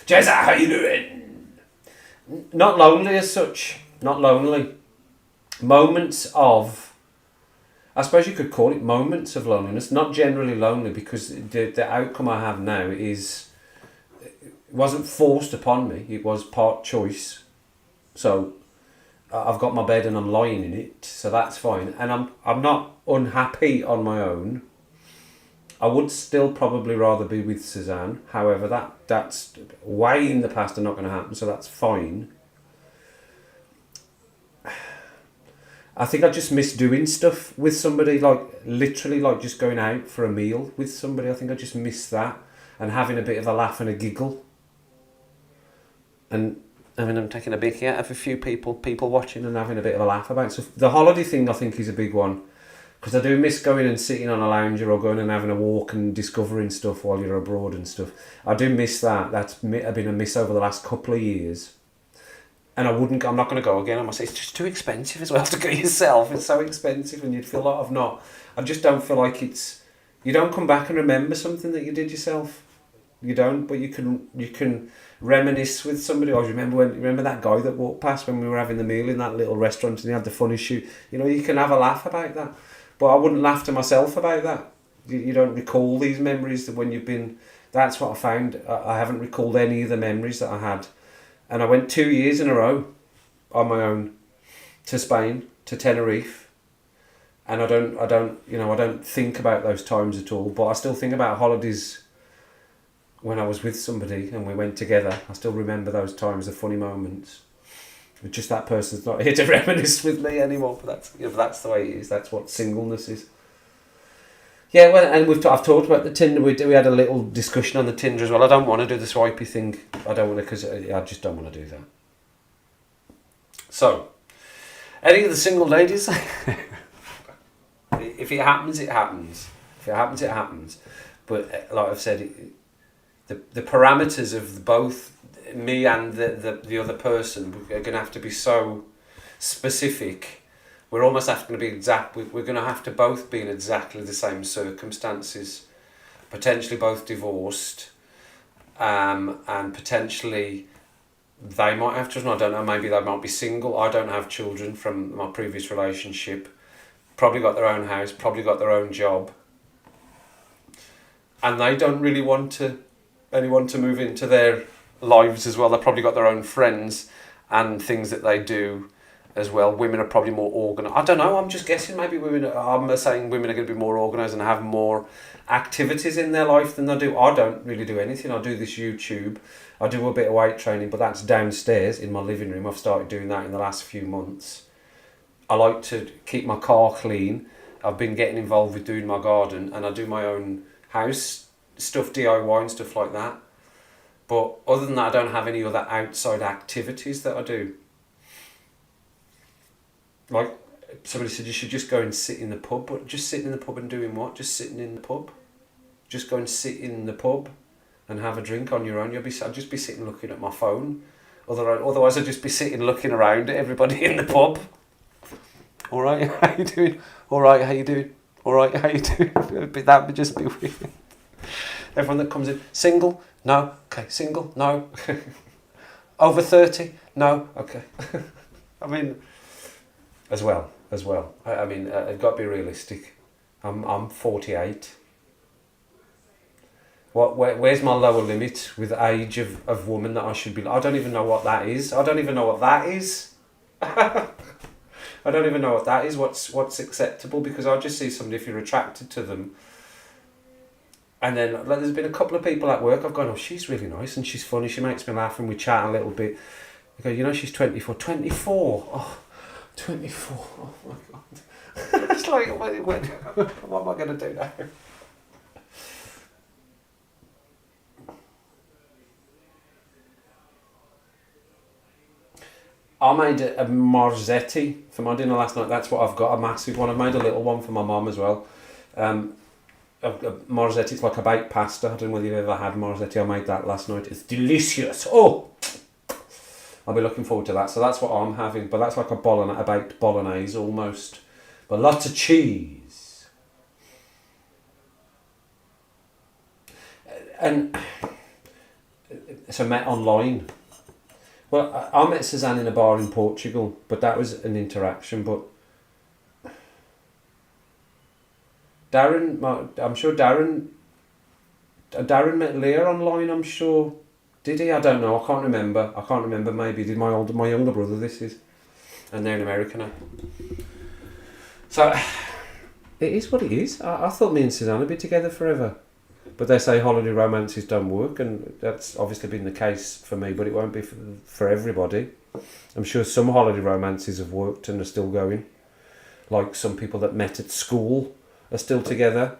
Jezza, how you doing? Not lonely as such. Not lonely. Moments of, I suppose you could call it moments of loneliness. Not generally lonely, because the outcome I have now it wasn't forced upon me. It was part choice. So I've got my bed and I'm lying in it. So that's fine. And I'm not unhappy on my own. I would still probably rather be with Suzanne. However, that's way in the past and not going to happen, so that's fine. I think I just miss doing stuff with somebody, like literally like just going out for a meal with somebody. I think I just miss that, and having a bit of a laugh and a giggle. And I mean, I'm taking a big hit of a few people watching and having a bit of a laugh about it. So the holiday thing, I think, is a big one. Because I do miss going and sitting on a lounger, or going and having a walk and discovering stuff while you're abroad and stuff. I do miss that. That's been a miss over the last couple of years. And I'm not going to go again. I must say, it's just too expensive as well to go yourself. It's so expensive, and you'd feel like I've not. I just don't feel like it's. You don't come back and remember something that you did yourself. You don't, but you can reminisce with somebody. I remember that guy that walked past when we were having the meal in that little restaurant, and he had the funny shoe. You know, you can have a laugh about that. But I wouldn't laugh to myself about that. You don't recall these memories that when you've been. That's what I found. I haven't recalled any of the memories that I had, and I went 2 years in a row, on my own, to Spain, to Tenerife, and I don't think about those times at all. But I still think about holidays. When I was with somebody and we went together, I still remember those times, the funny moments. Just that person's not here to reminisce with me anymore, but that's the way it is. That's what singleness is. Yeah, well, and I've talked about the Tinder. We had a little discussion on the Tinder as well. I don't want to do the swipey thing. I don't want to, because I just don't want to do that. So, any of the single ladies, if it happens, it happens. If it happens, it happens. But like I've said, the parameters of both me and the other person are going to have to be so specific. We're almost going to be exact. We're going to have to both be in exactly the same circumstances, potentially both divorced, and potentially they might have children. I don't know. Maybe they might be single. I don't have children from my previous relationship. Probably got their own house. Probably got their own job, and they don't really want anyone to move into their lives as well. They've probably got their own friends and things that they do as well. Women are probably more organised. I don't know, I'm just guessing. Maybe I'm saying women are going to be more organised and have more activities in their life than they do. I don't really do anything. I do this YouTube. I do a bit of weight training, but that's downstairs in my living room. I've started doing that in the last few months. I like to keep my car clean. I've been getting involved with doing my garden, and I do my own house stuff, DIY and stuff like that. But other than that, I don't have any other outside activities that I do. Like, somebody said you should just go and sit in the pub, but just sitting in the pub and doing what? Just sitting in the pub? Just go and sit in the pub and have a drink on your own. I'd just be sitting looking at my phone. Otherwise I'd just be sitting looking around at everybody in the pub. Alright, how you doing? Alright, how you doing? Alright, how you doing? That would just be weird. Everyone that comes in, single? No. Okay, single? No. Over 30? No. Okay. I mean, as well. I mean, I've got to be realistic. I'm 48. Where's my lower limit with age of woman that I should be? I don't even know what that is. I don't even know what that is. What's acceptable, because I just see somebody, if you're attracted to them. And then like, there's been a couple of people at work I've gone, oh, she's really nice and she's funny, she makes me laugh and we chat a little bit. I go, you know, she's 24. 24? Oh, 24. Oh my God. It's like, what am I going to do now? I made a Marzetti for my dinner last night. That's what I've got, a massive one. I've made a little one for my mum as well. A Marzetti, it's like a baked pasta. I don't know whether you've ever had Marzetti. I made that last night. It's delicious. Oh! I'll be looking forward to that. So that's what I'm having. But that's like a baked bolognese almost. But lots of cheese. And so met online. Well, I met Suzanne in a bar in Portugal, but that was an interaction. But I'm sure Darren met Leah online, I'm sure. Did he? I don't know. I can't remember. Maybe did my younger brother. This is, and they're in America now. So it is what it is. I thought me and Suzanne would be together forever. But they say holiday romances don't work, and that's obviously been the case for me, but it won't be for everybody. I'm sure some holiday romances have worked and are still going. Like some people that met at school are still together.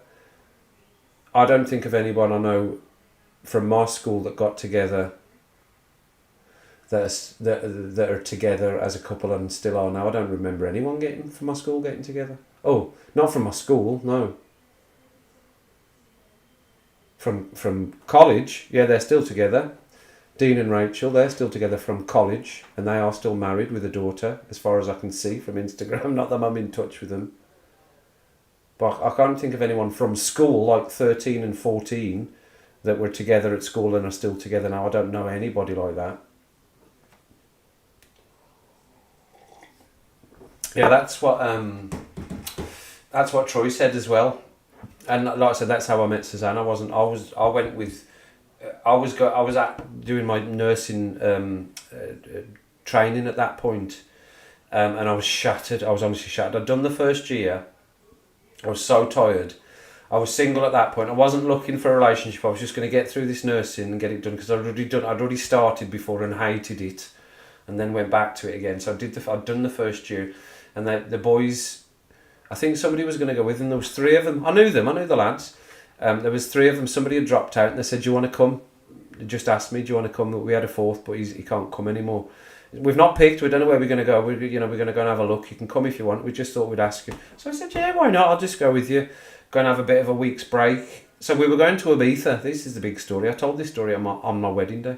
I don't think of anyone I know from my school that got together that are together as a couple and still are now. I don't remember anyone from my school getting together. Oh, not from my school, no. From college, yeah, they're still together. Dean and Rachel, they're still together from college, and they are still married with a daughter, as far as I can see from Instagram. Not that I'm in touch with them. But I can't think of anyone from school, like 13 and 14, that were together at school and are still together now. I don't know anybody like that. Yeah, that's what Troy said as well. And like I said, that's how I met Suzanne. I was doing my nursing training at that point, and I was shattered. I was honestly shattered. I'd done the first year. I was so tired. I was single at that point. I wasn't looking for a relationship. I was just going to get through this nursing and get it done, because I'd already started before and hated it, and then went back to it again. So I'd done the first year, and the boys, I think somebody was going to go with them. There was 3 of them. I knew the lads. There was 3 of them. Somebody had dropped out and they said, do you want to come? They just asked me, do you want to come? We had a 4th, but he can't come anymore. We've not picked. We don't know where we're going to go. We're going to go and have a look. You can come if you want. We just thought we'd ask you. So I said, yeah, why not? I'll just go with you. Go and have a bit of a week's break. So we were going to Ibiza. This is the big story. I told this story on my wedding day.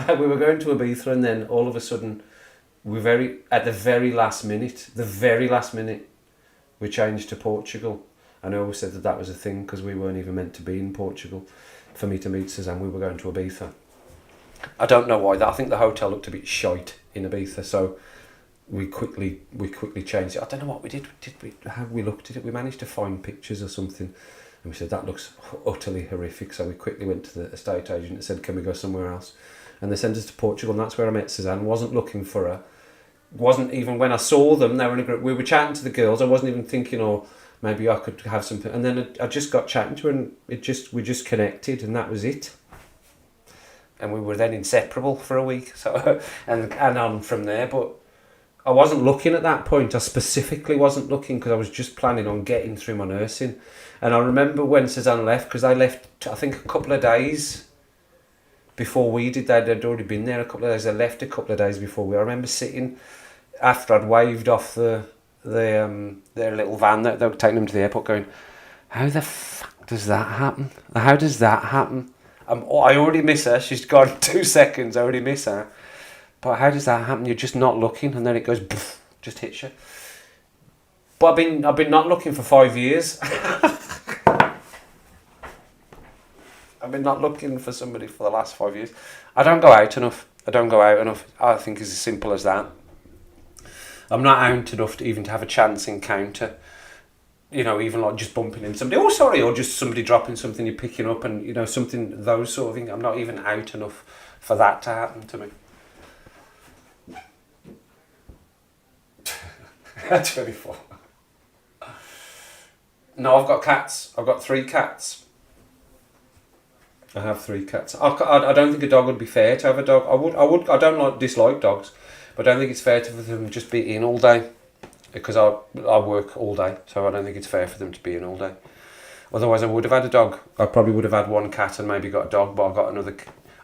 We were going to Ibiza, and then all of a sudden, at the very last minute, we changed to Portugal. And I always said that was a thing, because we weren't even meant to be in Portugal. For me to meet Suzanne, we were going to Ibiza. I don't know why. I think the hotel looked a bit shite in Ibiza, so we quickly changed it. I don't know what we did. How we looked at it? We managed to find pictures or something, and we said that looks utterly horrific. So we quickly went to the estate agent and said, can we go somewhere else? And they sent us to Portugal, and that's where I met Suzanne. Wasn't looking for her. wasn't even, when I saw them, they were in a group, we were chatting to the girls, I wasn't even thinking, oh, maybe I could have something. And then I just got chatting to her, and we just connected, and that was it. And we were then inseparable for a week, so and on from there. But I wasn't looking at that point. I specifically wasn't looking, because I was just planning on getting through my nursing. And I remember when Suzanne left, because they left, I think, a couple of days before we did. They'd already been there a couple of days. They left a couple of days before we. I remember sitting after I'd waved off their little van that they were taking them to the airport, going, how the fuck does that happen? How does that happen? I already miss her. She's gone 2 seconds. I already miss her. But how does that happen? You're just not looking, and then it goes, poof, just hits you. But I've been not looking for 5 years. I've been not looking for somebody for the last 5 years. I don't go out enough. I think it's as simple as that. I'm not out enough to even to have a chance encounter. You know, even like just bumping into somebody, oh sorry, or just somebody dropping something you're picking up, and you know, something, those sort of things. I'm not even out enough for that to happen to me. 24. No, I've got cats. I've got 3 cats. I have 3 cats. I don't think a dog would be fair to have a dog. I don't dislike dogs, but I don't think it's fair for them to just be in all day, because I work all day, so I don't think it's fair for them to be in all day. Otherwise I would have had a dog. I probably would have had 1 cat and maybe got a dog, but I got another.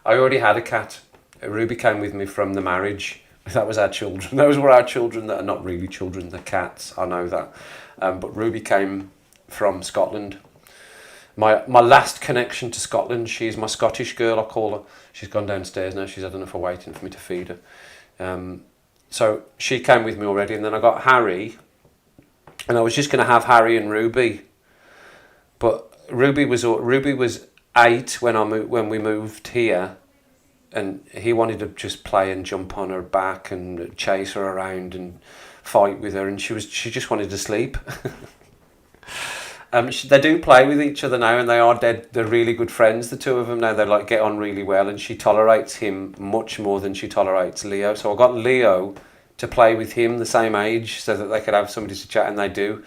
I already had a cat. Ruby came with me from the marriage. That was our children. Those were our children that are not really children, the cats, I know that. But Ruby came from Scotland. My last connection to Scotland, she's my Scottish girl, I call her. She's gone downstairs now, she's had enough of waiting for me to feed her. So she came with me already, and then I got Harry, and I was just going to have Harry and Ruby. But Ruby was 8 when we moved here, and he wanted to just play and jump on her back and chase her around and fight with her, and she just wanted to sleep. They do play with each other now, and they're really good friends, the two of them now. They like get on really well, and she tolerates him much more than she tolerates Leo. So I got Leo to play with him the same age, so that they could have somebody to chat, and they do.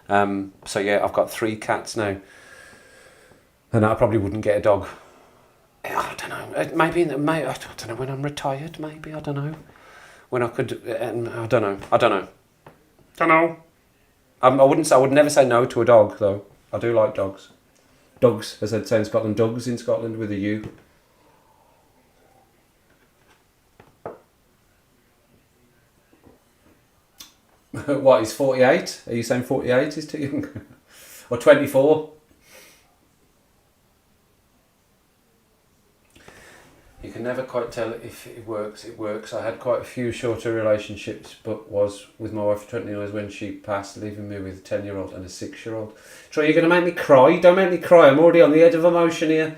So yeah, I've got 3 cats now, and I probably wouldn't get a dog. I don't know. Maybe I don't know, when I'm retired. Maybe I don't know when I could. I don't know. I would never say no to a dog, though. I do like dogs. Dogs, as I'd say in Scotland. Dogs in Scotland with a U. What, he's 48? Are you saying 48 is too young? Or 24? You can never quite tell if it works. It works. I had quite a few shorter relationships, but was with my wife for 20 years when she passed, leaving me with a 10-year-old and a 6-year-old. Troy, you're going to make me cry? Don't make me cry. I'm already on the edge of emotion here.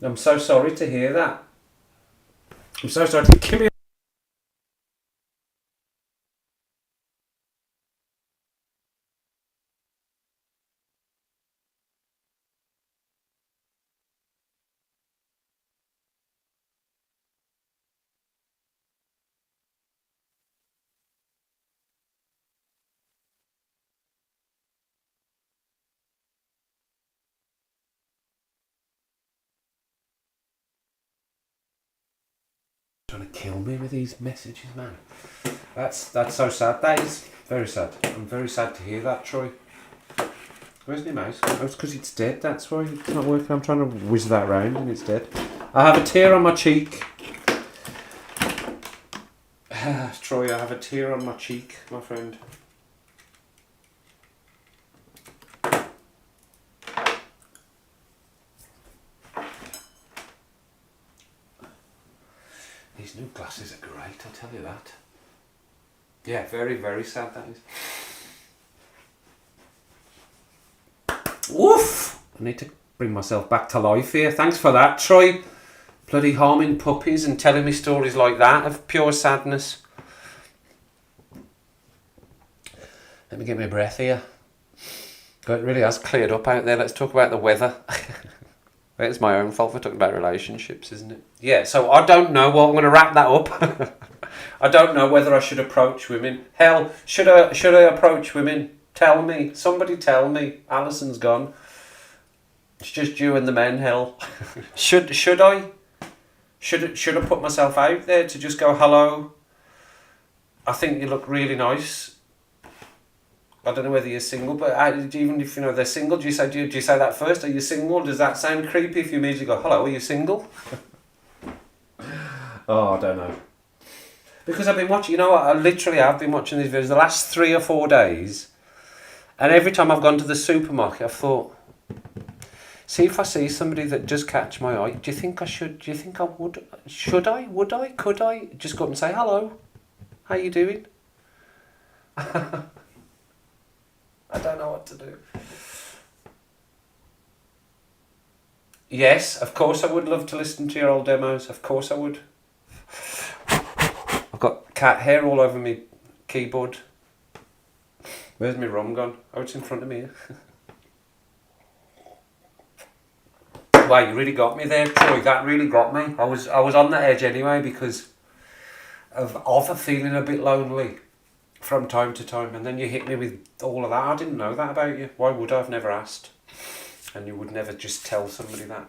I'm so sorry to hear that. I'm so sorry. Give me trying to kill me with these messages, man. That's so sad. That is very sad. I'm very sad to hear that, Troy. Where's my mouse? Oh, it's because it's dead. That's why it's not working. I'm trying to whiz that round and it's dead. I have a tear on my cheek. Troy, I have a tear on my cheek, my friend. These new glasses are great, I'll tell you that. Yeah, very, very sad that is. Woof! I need to bring myself back to life here. Thanks for that, Troy. Bloody harming puppies and telling me stories like that of pure sadness. Let me get my breath here. But it really has cleared up out there. Let's talk about the weather. It's my own fault for talking about relationships, isn't it? Yeah, so I don't know. Well, I'm going to wrap that up. I don't know whether I should approach women. Hell, should I approach women? Tell me. Somebody tell me. Alison's gone. It's just you and the men, hell. Should I? Should I put myself out there to just go, hello? I think you look really nice. I don't know whether you're single, but even if they're single, do you say that first? Are you single? Does that sound creepy if you immediately go, hello, are you single? Oh, I don't know. Because I've been watching, I literally have been watching these videos the last 3 or 4 days, and every time I've gone to the supermarket, I've thought, see if I see somebody that does catch my eye, do you think I should? Do you think I would? Should I? Would I? Could I? Just go up and say, hello, how you doing? I don't know what to do. Yes, of course I would love to listen to your old demos. Of course I would. I've got cat hair all over me keyboard. Where's my rum gone? Oh, it's in front of me. Wow, you really got me there, Troy. That really got me. I was on the edge anyway because of feeling a bit lonely from time to time, and then you hit me with all of that. I didn't know that about you. Why would I? I've never asked. And you would never just tell somebody that.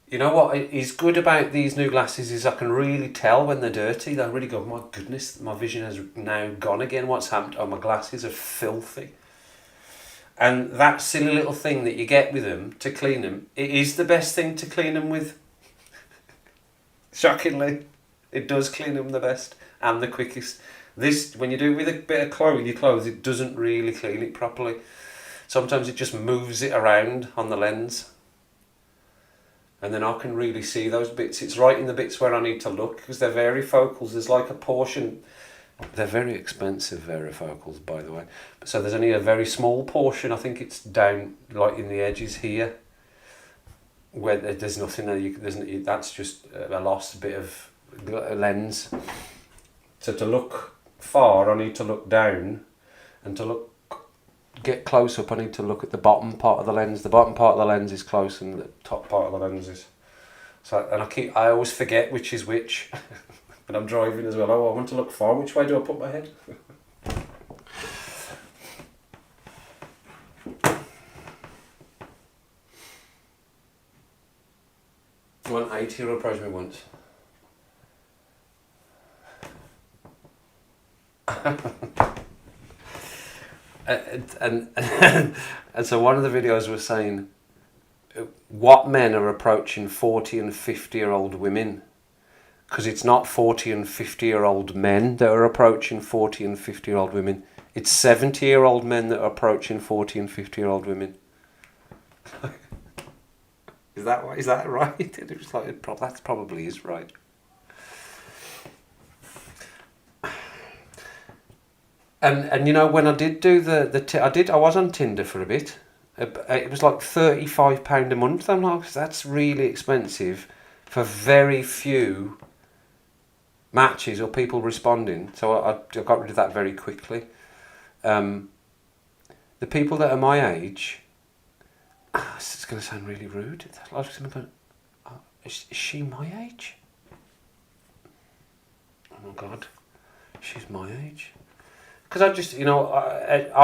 You know what is good about these new glasses is I can really tell when they're dirty. I really go, my goodness, my vision has now gone again. What's happened? Oh, my glasses are filthy. And that silly little thing that you get with them to clean them, it is the best thing to clean them with. Shockingly, it does clean them the best and the quickest. This, when you do it with a bit of your clothes, it doesn't really clean it properly. Sometimes it just moves it around on the lens. And then I can really see those bits. It's right in the bits where I need to look because they're varifocals. There's like a portion. They're very expensive varifocals, by the way. So there's only a very small portion. I think it's down like in the edges here, where there's nothing there. That's just a lost bit of lens. So to look far, I need to look down, and to get close up, I need to look at the bottom part of the lens. The bottom part of the lens is close, and the top part of the lens is. So, and I always forget which is which. When I'm driving as well. Oh, I want to look far. Which way do I put my head? One 80-year-old approached me once. and so one of the videos was saying what men are approaching 40 and 50-year-old women. Because it's not 40 and 50-year-old men that are approaching 40 and 50-year-old women. It's 70-year-old men that are approaching 40 and 50-year-old women. Is that right? It was like, that probably is right. And when I did do I was on Tinder for a bit. It was like £35 a month. I'm like, that's really expensive for very few matches or people responding, so I got rid of that very quickly. The people that are my age, it's going to sound really rude. I was going to go, is she my age? Oh my God, she's my age. Because I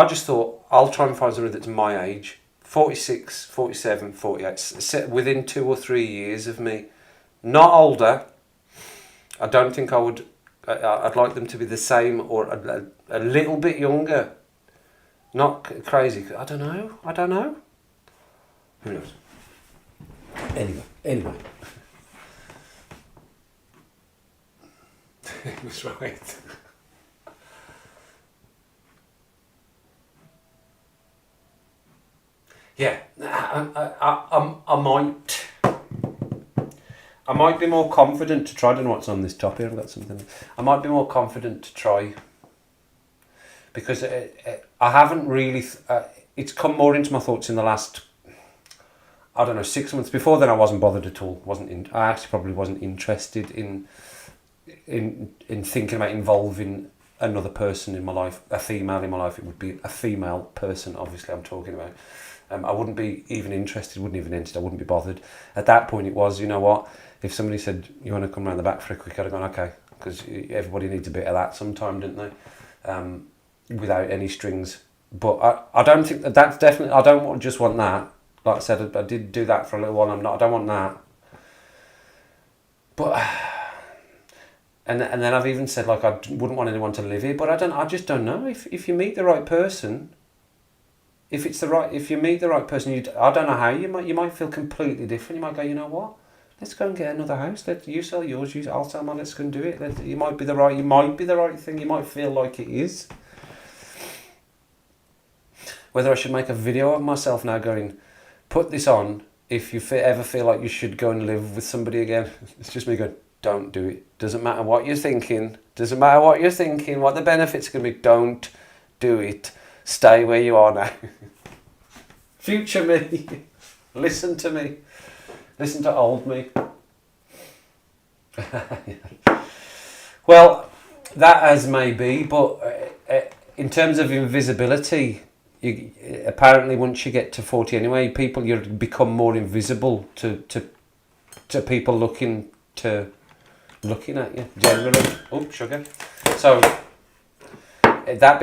just thought I'll try and find somebody that's my age, 46, 47, 48, within 2 or 3 years of me, not older. I don't think I would. I'd like them to be the same or a little bit younger. Not crazy. I don't know. Who knows? Anyway. He was right. Yeah, I might be more confident to try. I don't know what's on this top here. I've got something. I might be more confident to try because I haven't really. It's come more into my thoughts in the last, 6 months. Before then, I wasn't bothered at all. I actually probably wasn't interested in thinking about involving another person in my life, a female in my life. It would be a female person. Obviously, I'm talking about. I wouldn't be even interested. Wouldn't even enter. I wouldn't be bothered. At that point, it was, you know what. if somebody said, you want to come round the back for a quick, I'd have gone, okay, because everybody needs a bit of that sometime, don't they? Without any strings. But I don't think that's definitely, I don't just want that. Like I said, I did do that for a little while. I don't want that. But and then I've even said, like, I wouldn't want anyone to live here. But I just don't know if you meet the right person. If you meet the right person, I don't know how you might feel completely different. You might go, you know what? Let's go and get another house. You sell yours. I'll sell mine. Let's go and do it. You might be the right thing. You might feel like it is. Whether I should make a video of myself now going, put this on if you ever feel like you should go and live with somebody again. It's just me going, don't do it. Doesn't matter what you're thinking. Doesn't matter what you're thinking, what the benefits are going to be. Don't do it. Stay where you are now. Future me. Listen to me. Listen to old me. Well, that as may be, but in terms of invisibility, apparently once you get to 40 anyway, you become more invisible to people looking at you generally. Oh, sugar. So that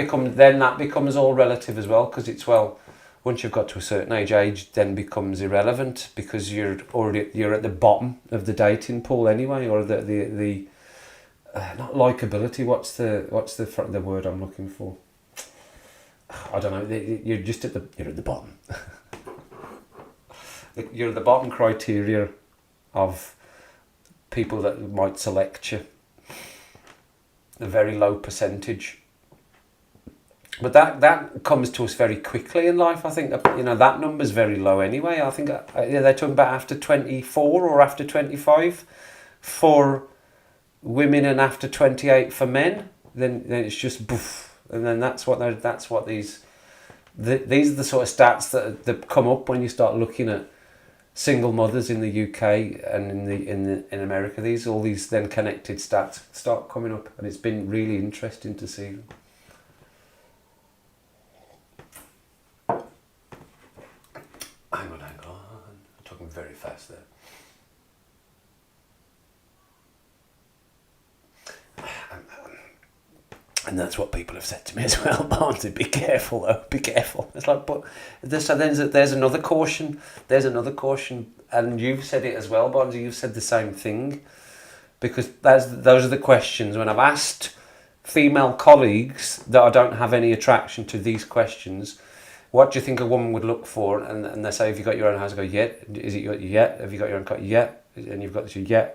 becomes all relative as well, because it's, well, once you've got to a certain age then becomes irrelevant, because you're at the bottom of the dating pool anyway, or the not likability. What's the word I'm looking for? I don't know. You're at the bottom. You're at the bottom criteria of people that might select you. A very low percentage. But that comes to us very quickly in life. I think that number's very low anyway. I think they're talking about after 24 or after 25 for women and after 28 for men. Then it's just boof. And then that's what these are the sort of stats that come up when you start looking at single mothers in the UK and in America. All these then connected stats start coming up, and it's been really interesting to see. Hang on. I'm talking very fast there. And that's what people have said to me as well, Barnsley. Be careful, though. Be careful. It's like, but there's another caution. There's another caution, and you've said it as well, Barnsley. You've said the same thing, because those are the questions when I've asked female colleagues that I don't have any attraction to these questions. What do you think a woman would look for? And they say, have you got your own house? I go, yeah. Is it your yeah? Have you got your own car? Yeah. And you've got this, yeah.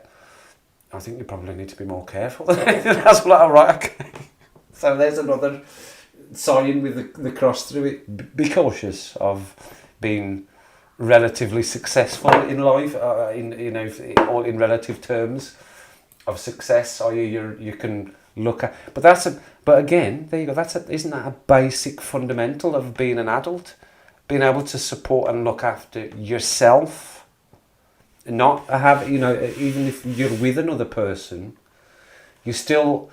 I think you probably need to be more careful. That's like, all right, okay. So there's another sign with the cross through it. Be cautious of being relatively successful in life, or in relative terms of success. You can look at, but again, there you go. Isn't that a basic fundamental of being an adult? Being able to support and look after yourself, not have even if you're with another person, you still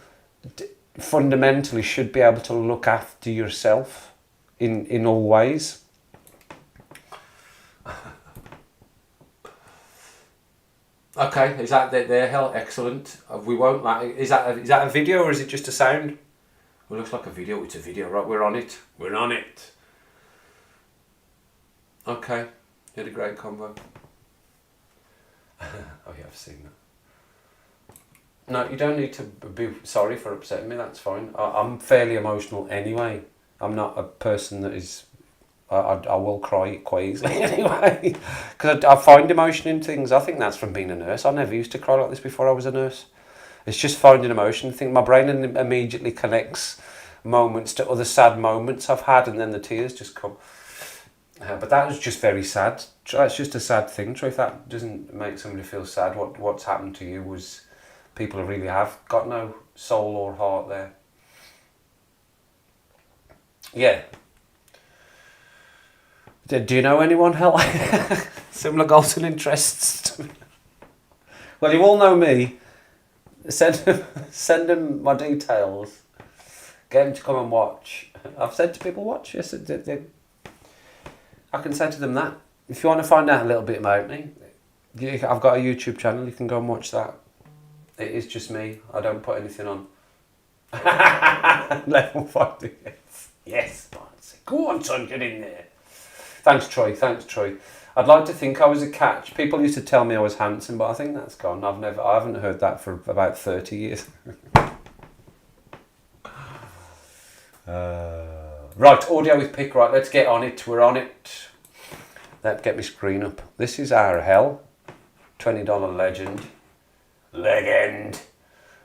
fundamentally should be able to look after yourself in all ways. Okay, is that there? Hell, excellent. We won't. Is that a video or is it just a sound? Well, it looks like a video. It's a video, right? We're on it. We're on it. Okay, you had a great combo. Oh yeah, I've seen that. No, you don't need to be sorry for upsetting me. That's fine. I'm fairly emotional anyway. I'm not a person that is. I will cry quite easily anyway, because I find emotion in things. I think that's from being a nurse. I never used to cry like this before I was a nurse. It's just finding emotion. I think my brain immediately connects moments to other sad moments I've had, and then the tears just come. But that was just very sad. That's just a sad thing. So if that doesn't make somebody feel sad, what's happened to you was people who really have got no soul or heart there. Yeah. Do you know anyone, hell? Similar goals and interests? Well, you all know me. Send them my details. Get them to come and watch. I've said to people, watch. Yes, I can say to them that. If you want to find out a little bit about me, Yeah, I've got a YouTube channel. You can go and watch that. It is just me. I don't put anything on. Level 5. Yes, Barnsley. Go on, son, get in there. Thanks, Troy. I'd like to think I was a catch. People used to tell me I was handsome, but I think that's gone. I haven't heard that for about 30 years. Right, audio with pick. Right, let's get on it. We're on it. Let's get my screen up. This is our hell. $20 legend.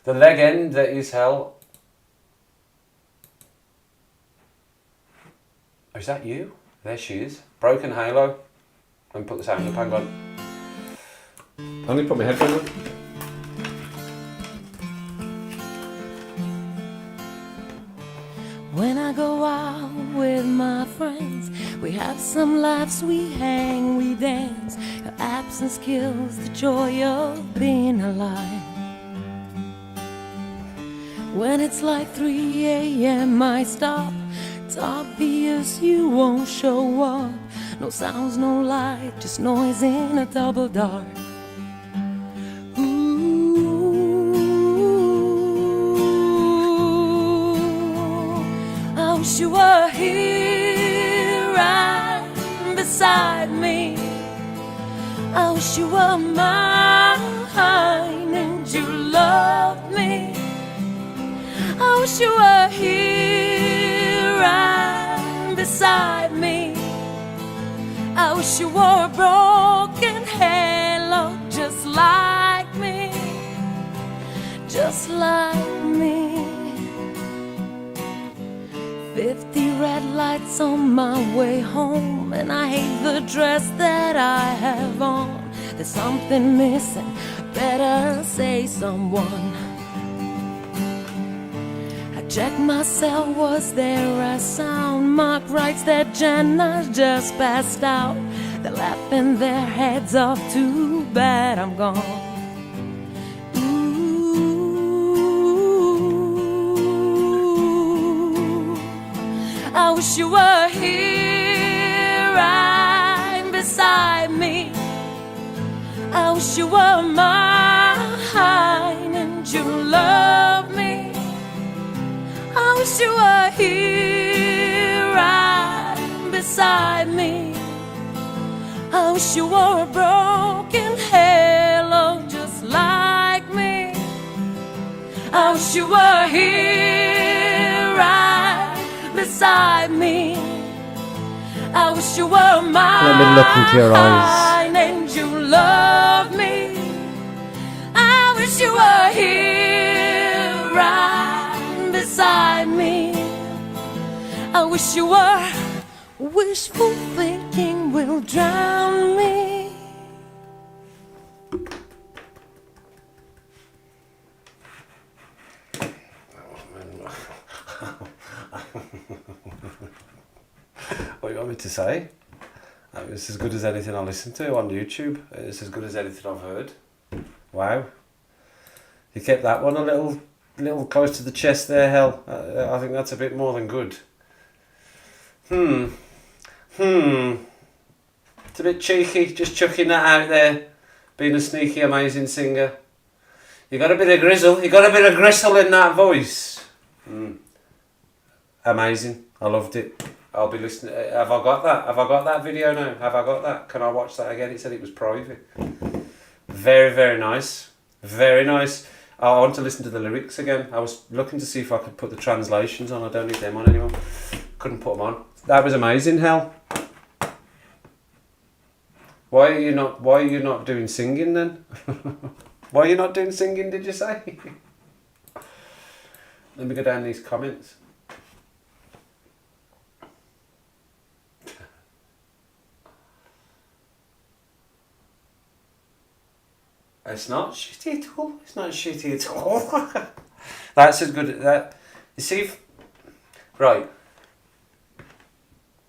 The legend that is hell. Is that you? There she is. Broken Halo. Let me put the sound up, hang on. Only put my headphones on. When I go out with my friends, we have some laughs, we hang, we dance. Your absence kills the joy of being alive. When it's like 3 a.m. I stop. It's obvious you won't show up. No sounds, no light, just noise in a double dark. I wish you were here right beside me. I wish you were mine and you loved me. I wish you were here right beside me. I wish you wore a broken halo just like me, just like me. 50 red lights on my way home, and I hate the dress that I have on. There's something missing, better say someone. I checked myself, was there a sound? Mark writes that Jenna just passed out. They're laughing their heads off, too bad I'm gone. I wish you were here right beside me. I wish you were mine and you love me. I wish you were here right beside me. I wish you wore a broken halo just like me. I wish you were here right beside me. I wish you were mine. Let me look into your eyes. And you love me. I wish you were here right beside me. I wish you were. Wishful thinking will drown me. What do you want me to say? It's as good as anything I listen to on YouTube. It's as good as anything I've heard. Wow. You kept that one a little close to the chest there, Hell. I think that's a bit more than good. It's a bit cheeky, just chucking that out there. Being a sneaky, amazing singer. You got a bit of grizzle. You got a bit of gristle in that voice. Amazing. I loved it. I'll be listening. Have I got that? Have I got that video now? Have I got that? Can I watch that again? It said it was private. Very, very nice. Very nice. I want to listen to the lyrics again. I was looking to see if I could put the translations on. I don't need them on anymore. Couldn't put them on. That was amazing, Hell. Why are you not doing singing then? Why are you not doing singing, did you say? Let me go down these comments. It's not shitty at all. It's not shitty at all. That's as good as that. You see, right.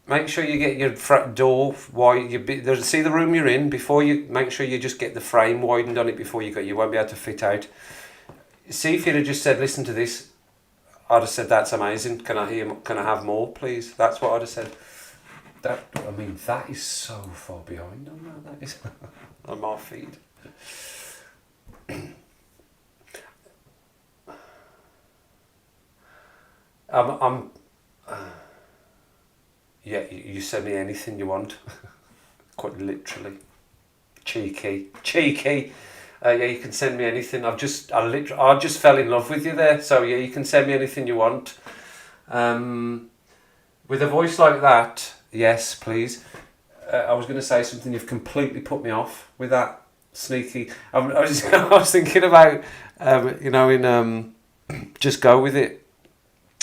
Make sure you get your front door wide. See the room you're in before you. Make sure you just get the frame widened on it before you go. You won't be able to fit out. See, if you'd have just said, "Listen to this," I'd have said, "That's amazing. Can I have more, please?" That's what I'd have said. That is so far behind on that is on my feed. Yeah, you send me anything you want. Quite literally. Cheeky. Yeah, you can send me anything. I just fell in love with you there. So yeah, you can send me anything you want. With a voice like that, yes, please. I was going to say something. You've completely put me off with that sneaky. I was thinking about, in Just Go With It,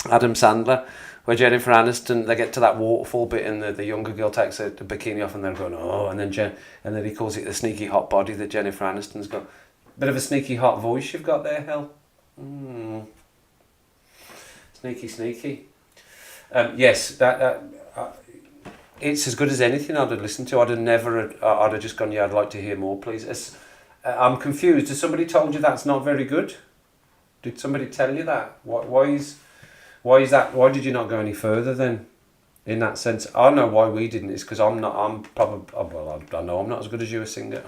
Adam Sandler, where Jennifer Aniston, they get to that waterfall bit and the younger girl takes the bikini off and they're going, oh, and then he calls it the sneaky hot body that Jennifer Aniston's got. Bit of a sneaky hot voice you've got there, Hell. Sneaky. Yes, it's as good as anything I'd have listened to. I'd have just gone, yeah, I'd like to hear more, please. I'm confused. Has somebody told you that's not very good? Did somebody tell you that? Why is that? Why did you not go any further then? In that sense, I know why we didn't. It's because I know I'm not as good as you a singer.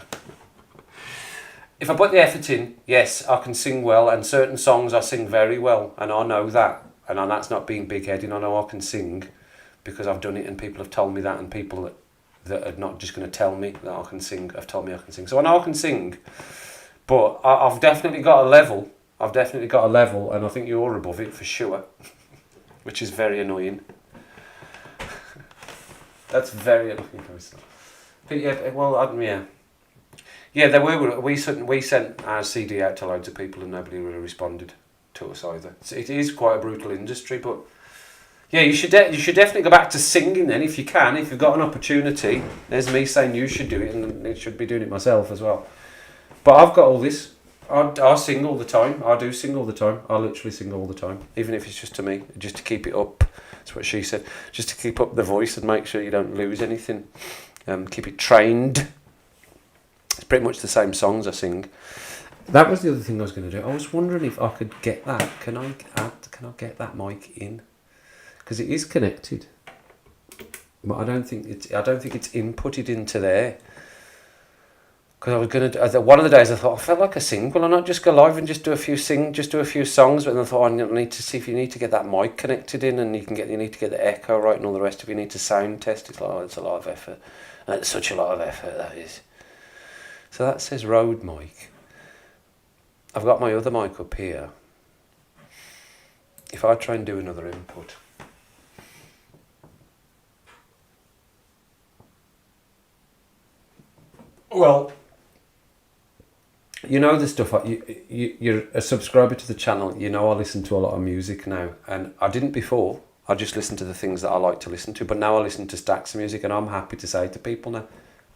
If I put the effort in, yes, I can sing well, and certain songs I sing very well, and I know that. And that's not being big-headed. I know I can sing because I've done it, and people have told me that, and people that are not just going to tell me that I can sing have told me I can sing. So I know I can sing, but I've definitely got a level. And I think you're above it for sure, which is very annoying. That's very annoying. But yeah, well, yeah. Yeah, we sent our CD out to loads of people and nobody really responded to us either. So it is quite a brutal industry, but yeah, you should definitely go back to singing then if you can. If you've got an opportunity, there's me saying you should do it, and I should be doing it myself as well. But I've got all this. I sing all the time. I do sing all the time. I literally sing all the time, even if it's just to me, just to keep it up. That's what she said. Just to keep up the voice and make sure you don't lose anything. Keep it trained. It's pretty much the same songs I sing. That was the other thing I was going to do. I was wondering if I could get that. Can I get that mic in? Because it is connected, but I don't think it's inputted into there. Because I was going to one of the days I thought I felt like a sing. Will I not just go live and just do a few songs? But then I thought I need to see if you need to get that mic connected in, and you need to get the echo right and all the rest of it. You need to sound test. It's like it's a lot of effort. It's such a lot of effort, that is. So that says Rode mic. I've got my other mic up here. If I try and do another input. Well, you know the stuff. You're a subscriber to the channel. You know I listen to a lot of music now, and I didn't before. I just listened to the things that I like to listen to, but now I listen to stacks of music, and I'm happy to say to people now,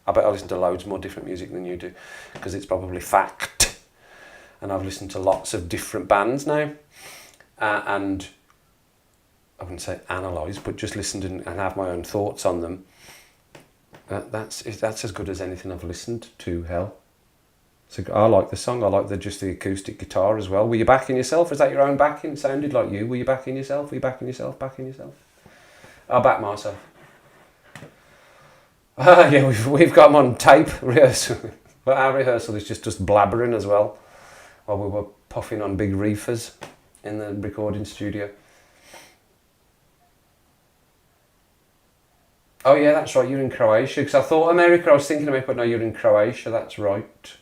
I bet I listen to loads more different music than you do, because it's probably fact. And I've listened to lots of different bands now, and I wouldn't say analyse, but just listened and have my own thoughts on them. That's as good as anything I've listened to, Hell. So I like the song. I like the acoustic guitar as well. Were you backing yourself? Is that your own backing? It sounded like you. Were you backing yourself? Were you backing yourself? Backing yourself? I'll back myself. Yeah, we've got them on tape rehearsal. But our rehearsal is just us blabbering as well, while we were puffing on big reefers in the recording studio. Oh yeah, that's right, you're in Croatia. Because I thought America, I was thinking America, but no, you're in Croatia, that's right.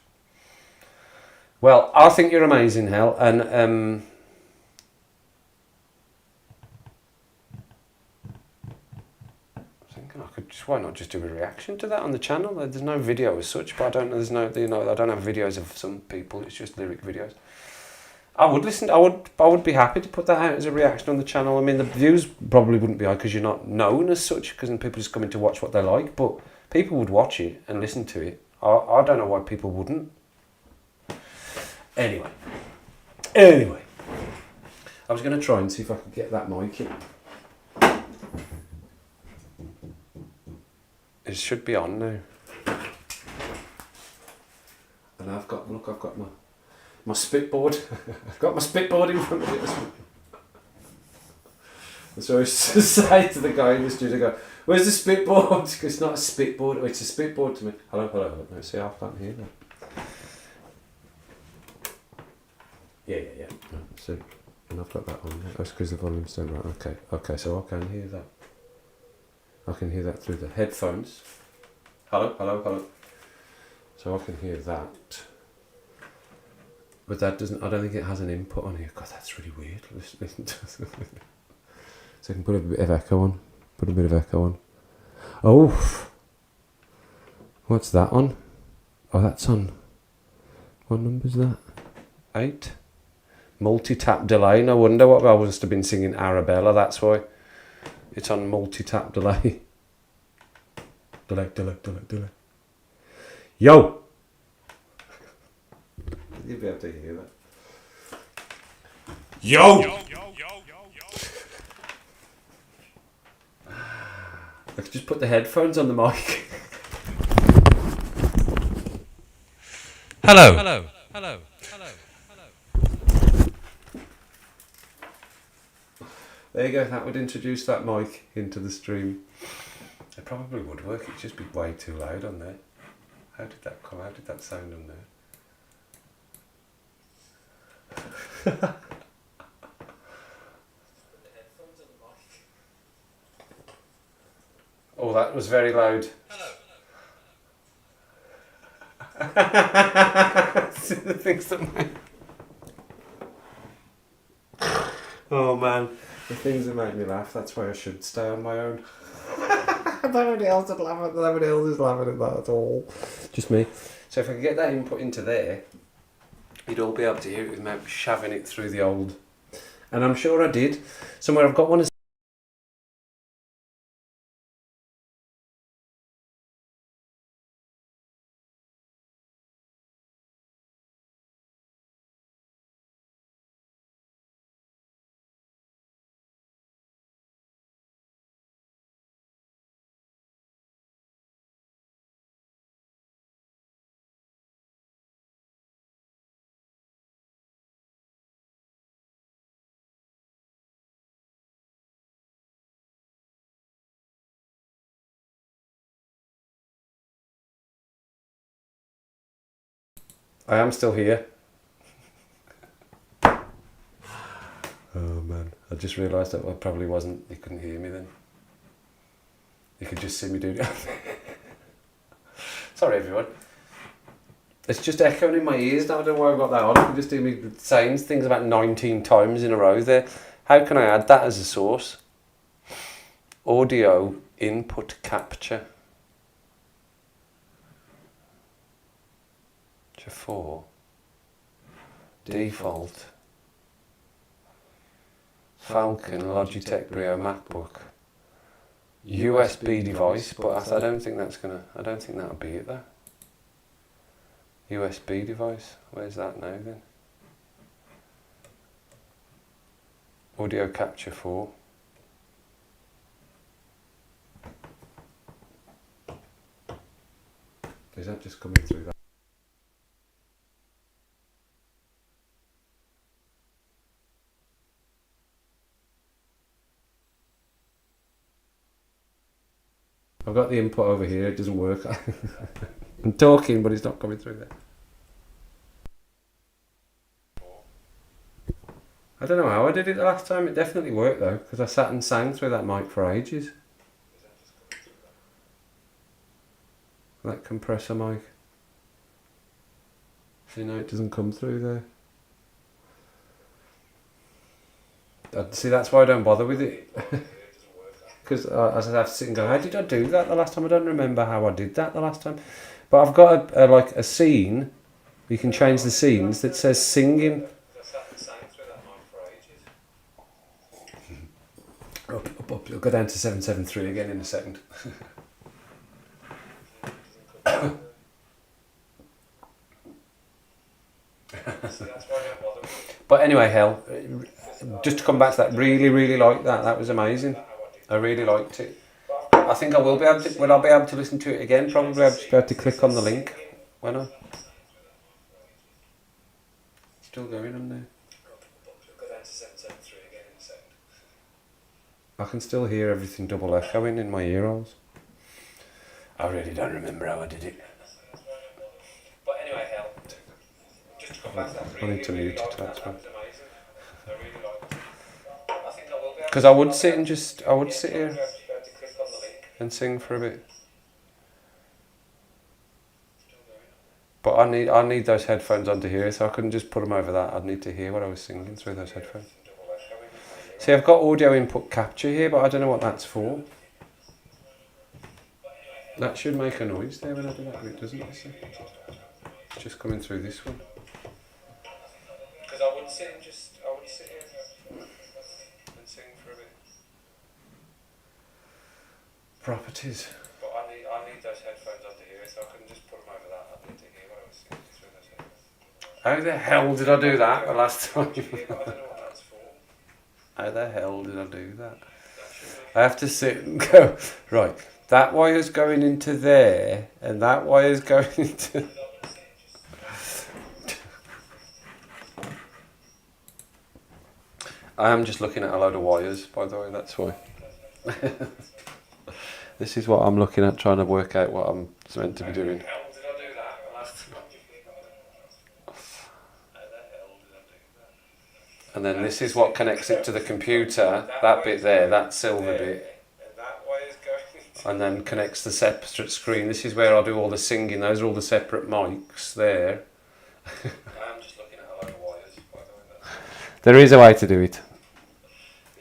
Well, I think you're amazing, Hell, and why not just do a reaction to that on the channel? There's no video as such, but I don't have videos of some people. It's just lyric videos. I would listen. I would be happy to put that out as a reaction on the channel. I mean, the views probably wouldn't be high because you're not known as such. Because people just come in to watch what they like, but people would watch it and listen to it. I don't know why people wouldn't. Anyway, I was going to try and see if I could get that mic in. It should be on now. And I've got my spitboard. I've got my spitboard in front of me. So I used to say to the guy in the studio, Where's the spitboard? It's not a spitboard. It's a spitboard to me. Hello, hello, hello. No, see, I can't hear that. Yeah. No, see, and I've got that on. Yeah. That's because the volume's down. Right. Okay. So I can hear that. I can hear that through the headphones. Hello. So I can hear that. But that doesn't. I don't think it has an input on here. God, that's really weird. Listen to so I can put a bit of echo on. Oh, what's that on? Oh, that's on. What number's that? 8. Multi-tap delay. No wonder what I must have been singing Arabella. That's why it's on multi-tap delay. Delay. Yo. You'll be able to hear that. Yo. I could just put the headphones on the mic. Hello. There you go, that would introduce that mic into the stream. It probably would work, it'd just be way too loud on there. How did that come? How did that sound on there? Oh, that was very loud. The things that Oh man, the things that make me laugh, that's why I should stay on my own. Nobody else is laughing at that at all. Just me. So if I could get that input into there, you'd all be able to hear it without shoving it through the old. And I'm sure I did. Somewhere I've got one. I am still here. Oh man, I just realised that I probably wasn't. You couldn't hear me then. You could just see me doing it. Sorry everyone. It's just echoing in my ears now. I don't know why I've got that on. I can just do me saying things about 19 times in a row there. How can I add that as a source? Audio input capture. 4 default Falcon Logitech Brio MacBook USB device, but I don't think that'll be it though. USB device, where's that now then? Audio capture 4. Is that just coming through that? I've got the input over here, it doesn't work. I'm talking, but it's not coming through there. I don't know how I did it the last time, it definitely worked though, because I sat and sang through that mic for ages. That compressor mic. See, now it doesn't come through there. See, that's why I don't bother with it. Because as I have to sit and go, how did I do that the last time? I don't remember how I did that the last time. But I've got a scene. You can change the scenes that says singing. Up. I'll go down to 773 again in a second. But anyway, hell, just to come back to that, really liked that. That was amazing. I really liked it. I think I will be able to. Will I be able to listen to it again? Probably. I'll just be able to click on the link. When I still going on there. I can still hear everything double echoing in my ear holes. I really don't remember how I did it. But anyway, hell. Just to come back to that, I need to mute it, that's fine. Because I would sit here and sing for a bit. But I need those headphones on to hear, so I couldn't just put them over that. I'd need to hear what I was singing through those headphones. See, I've got audio input capture here, but I don't know what that's for. That should make a noise there when I do that, but it doesn't. It's just coming through this one. Because I would sit here and sing for a bit. Properties. But I need those headphones on to hear, so I couldn't just put them over that. I'd need to hear what I was singing through those headphones. How the hell did I do that the last time? I don't know what that's for. How the hell did I do that? I have to sit and go, right, that wire's going into there, and that wire's going into... I am just looking at a load of wires, by the way, that's why. This is what I'm looking at, trying to work out what I'm meant to be doing. And then this is what connects it to the computer, that bit there, that silver bit. And then connects the separate screen. This is where I'll do all the singing, those are all the separate mics there. I'm just looking at a load of wires, by the way. There is a way to do it.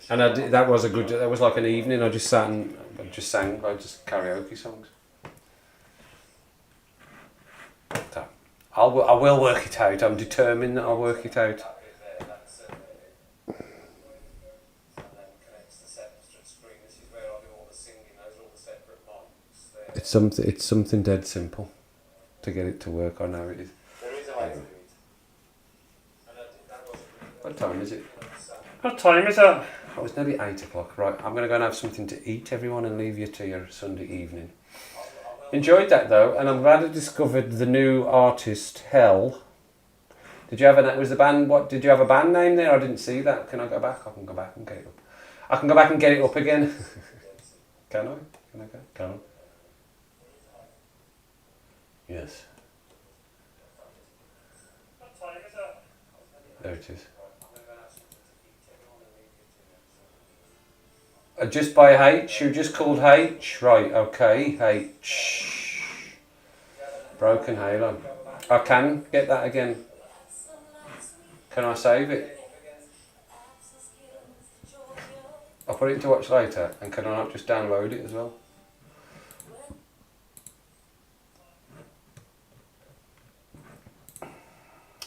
And that was like an evening, I just sat and sang karaoke songs. So, I will work it out, I'm determined that I'll work it out. It's something dead simple to get it to work. I know it is. Anyway. What time is it? What time is it? Oh, it's nearly 8 o'clock. Right, I'm going to go and have something to eat, everyone, and leave you to your Sunday evening. Enjoyed that though, and I'm glad I discovered the new artist, Hell. Did you have was the band? What did you have a band name there? I didn't see that. Can I go back? I can go back and get it up. I can go back and get it up again. Can I? Can I go? Can I? Yes. There it is. Just by H? You just called H? Right, okay. H. Broken Halo. I can get that again. Can I save it? I'll put it to watch later, and can I not just download it as well?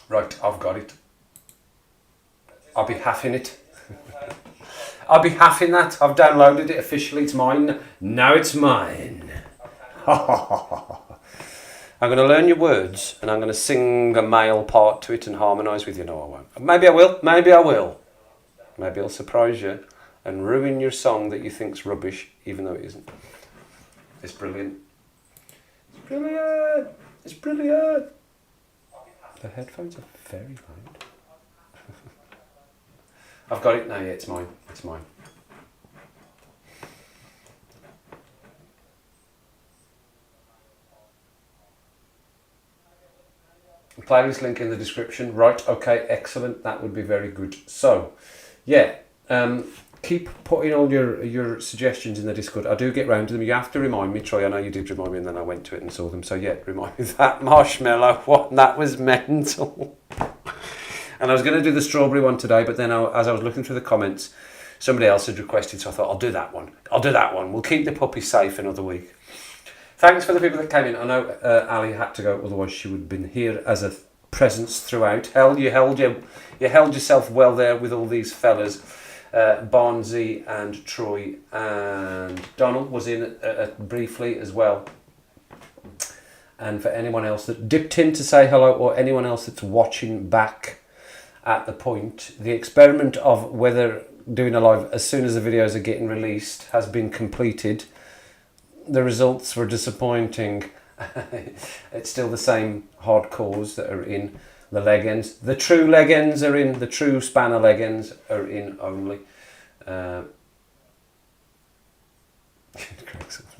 Right, I've got it. I'll be having it. I'll be having that. I've downloaded it officially. It's mine. Now it's mine. I'm going to learn your words and I'm going to sing a male part to it and harmonise with you. No, I won't. Maybe I will. Maybe I will. Maybe I'll surprise you and ruin your song that you think's rubbish, even though it isn't. It's brilliant. It's brilliant. It's brilliant. The headphones are very loud. I've got it now, yeah, it's mine. It's mine. Playlist link in the description. Right, okay, excellent. That would be very good. So, yeah, keep putting all your suggestions in the Discord. I do get round to them. You have to remind me, Troy. I know you did remind me, and then I went to it and saw them. So yeah, remind me that marshmallow one. That was mental. And I was going to do the strawberry one today, but then as I was looking through the comments, somebody else had requested, so I thought I'll do that one. I'll do that one. We'll keep the puppy safe another week. Thanks for the people that came in. I know Ali had to go, otherwise she would have been here as a presence throughout. Hell, you held yourself well there with all these fellas. Barnsey and Troy and Donald was in briefly as well. And for anyone else that dipped in to say hello, or anyone else that's watching back at the point, the experiment of whether doing a live as soon as the videos are getting released has been completed. The results were disappointing. It's still the same hardcores that are in. The leg ends, the true leg ends are in, the true spanner leg ends are in only.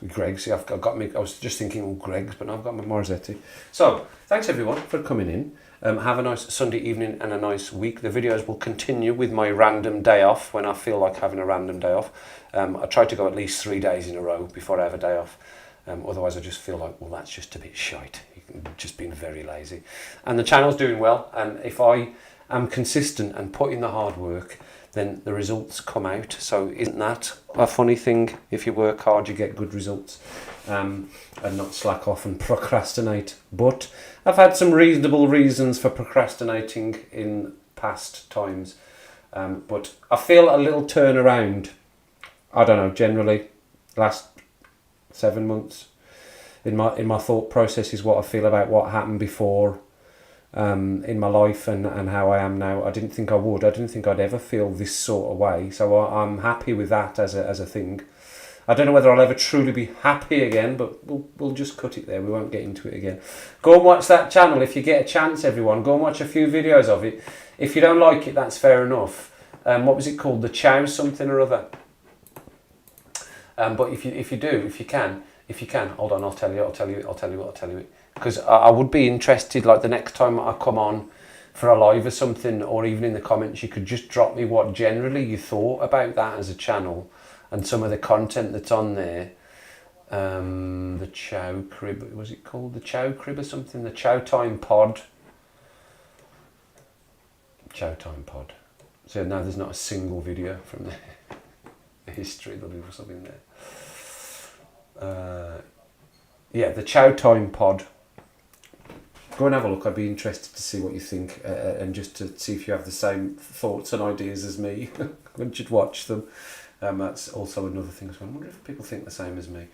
Greg's. See, I've got me. I was just thinking, oh, Greg's, but now I've got my Morizzetti. So, thanks everyone for coming in. Have a nice Sunday evening and a nice week. The videos will continue with my random day off when I feel like having a random day off. I try to go at least 3 days in a row before I have a day off. Otherwise, I just feel like, well, that's just a bit shite. Just being very lazy. And the channel's doing well. And if I am consistent and put in the hard work, then the results come out. So isn't that a funny thing? If you work hard, you get good results, and not slack off and procrastinate. But I've had some reasonable reasons for procrastinating in past times. But I feel a little turnaround. I don't know, generally, last 7 months in my thought process is what I feel about what happened before. In my life and how I am now. I didn't think I would. I didn't think I'd ever feel this sort of way. So I'm happy with that as a thing. I don't know whether I'll ever truly be happy again, but we'll just cut it there. We won't get into it again. Go and watch that channel if you get a chance, everyone. Go and watch a few videos of it. If you don't like it, that's fair enough. What was it called? The Chow something or other. But if you can, hold on, I'll tell you. Because I would be interested, like the next time I come on for a live or something, or even in the comments, you could just drop me what generally you thought about that as a channel and some of the content that's on there. The Chow Crib, was it called the Chow Crib or something? The Chow Time Pod. Chow Time Pod. So now there's not a single video from the history, there'll be something there. Yeah, the Chow Time Pod. Go and have a look. I'd be interested to see what you think, and just to see if you have the same thoughts and ideas as me. When you'd watch them. That's also another thing. So I wonder if people think the same as me.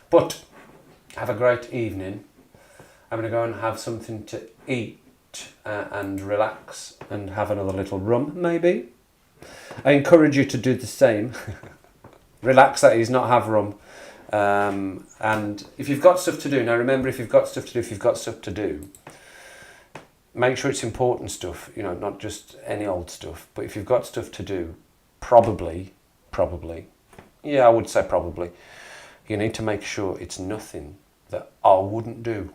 But have a great evening. I'm going to go and have something to eat and relax and have another little rum, maybe. I encourage you to do the same. Relax, that is, not have rum. And if you've got stuff to do, now remember, if you've got stuff to do, make sure it's important stuff, not just any old stuff. But if you've got stuff to do, probably, yeah, I would say probably, you need to make sure it's nothing that I wouldn't do.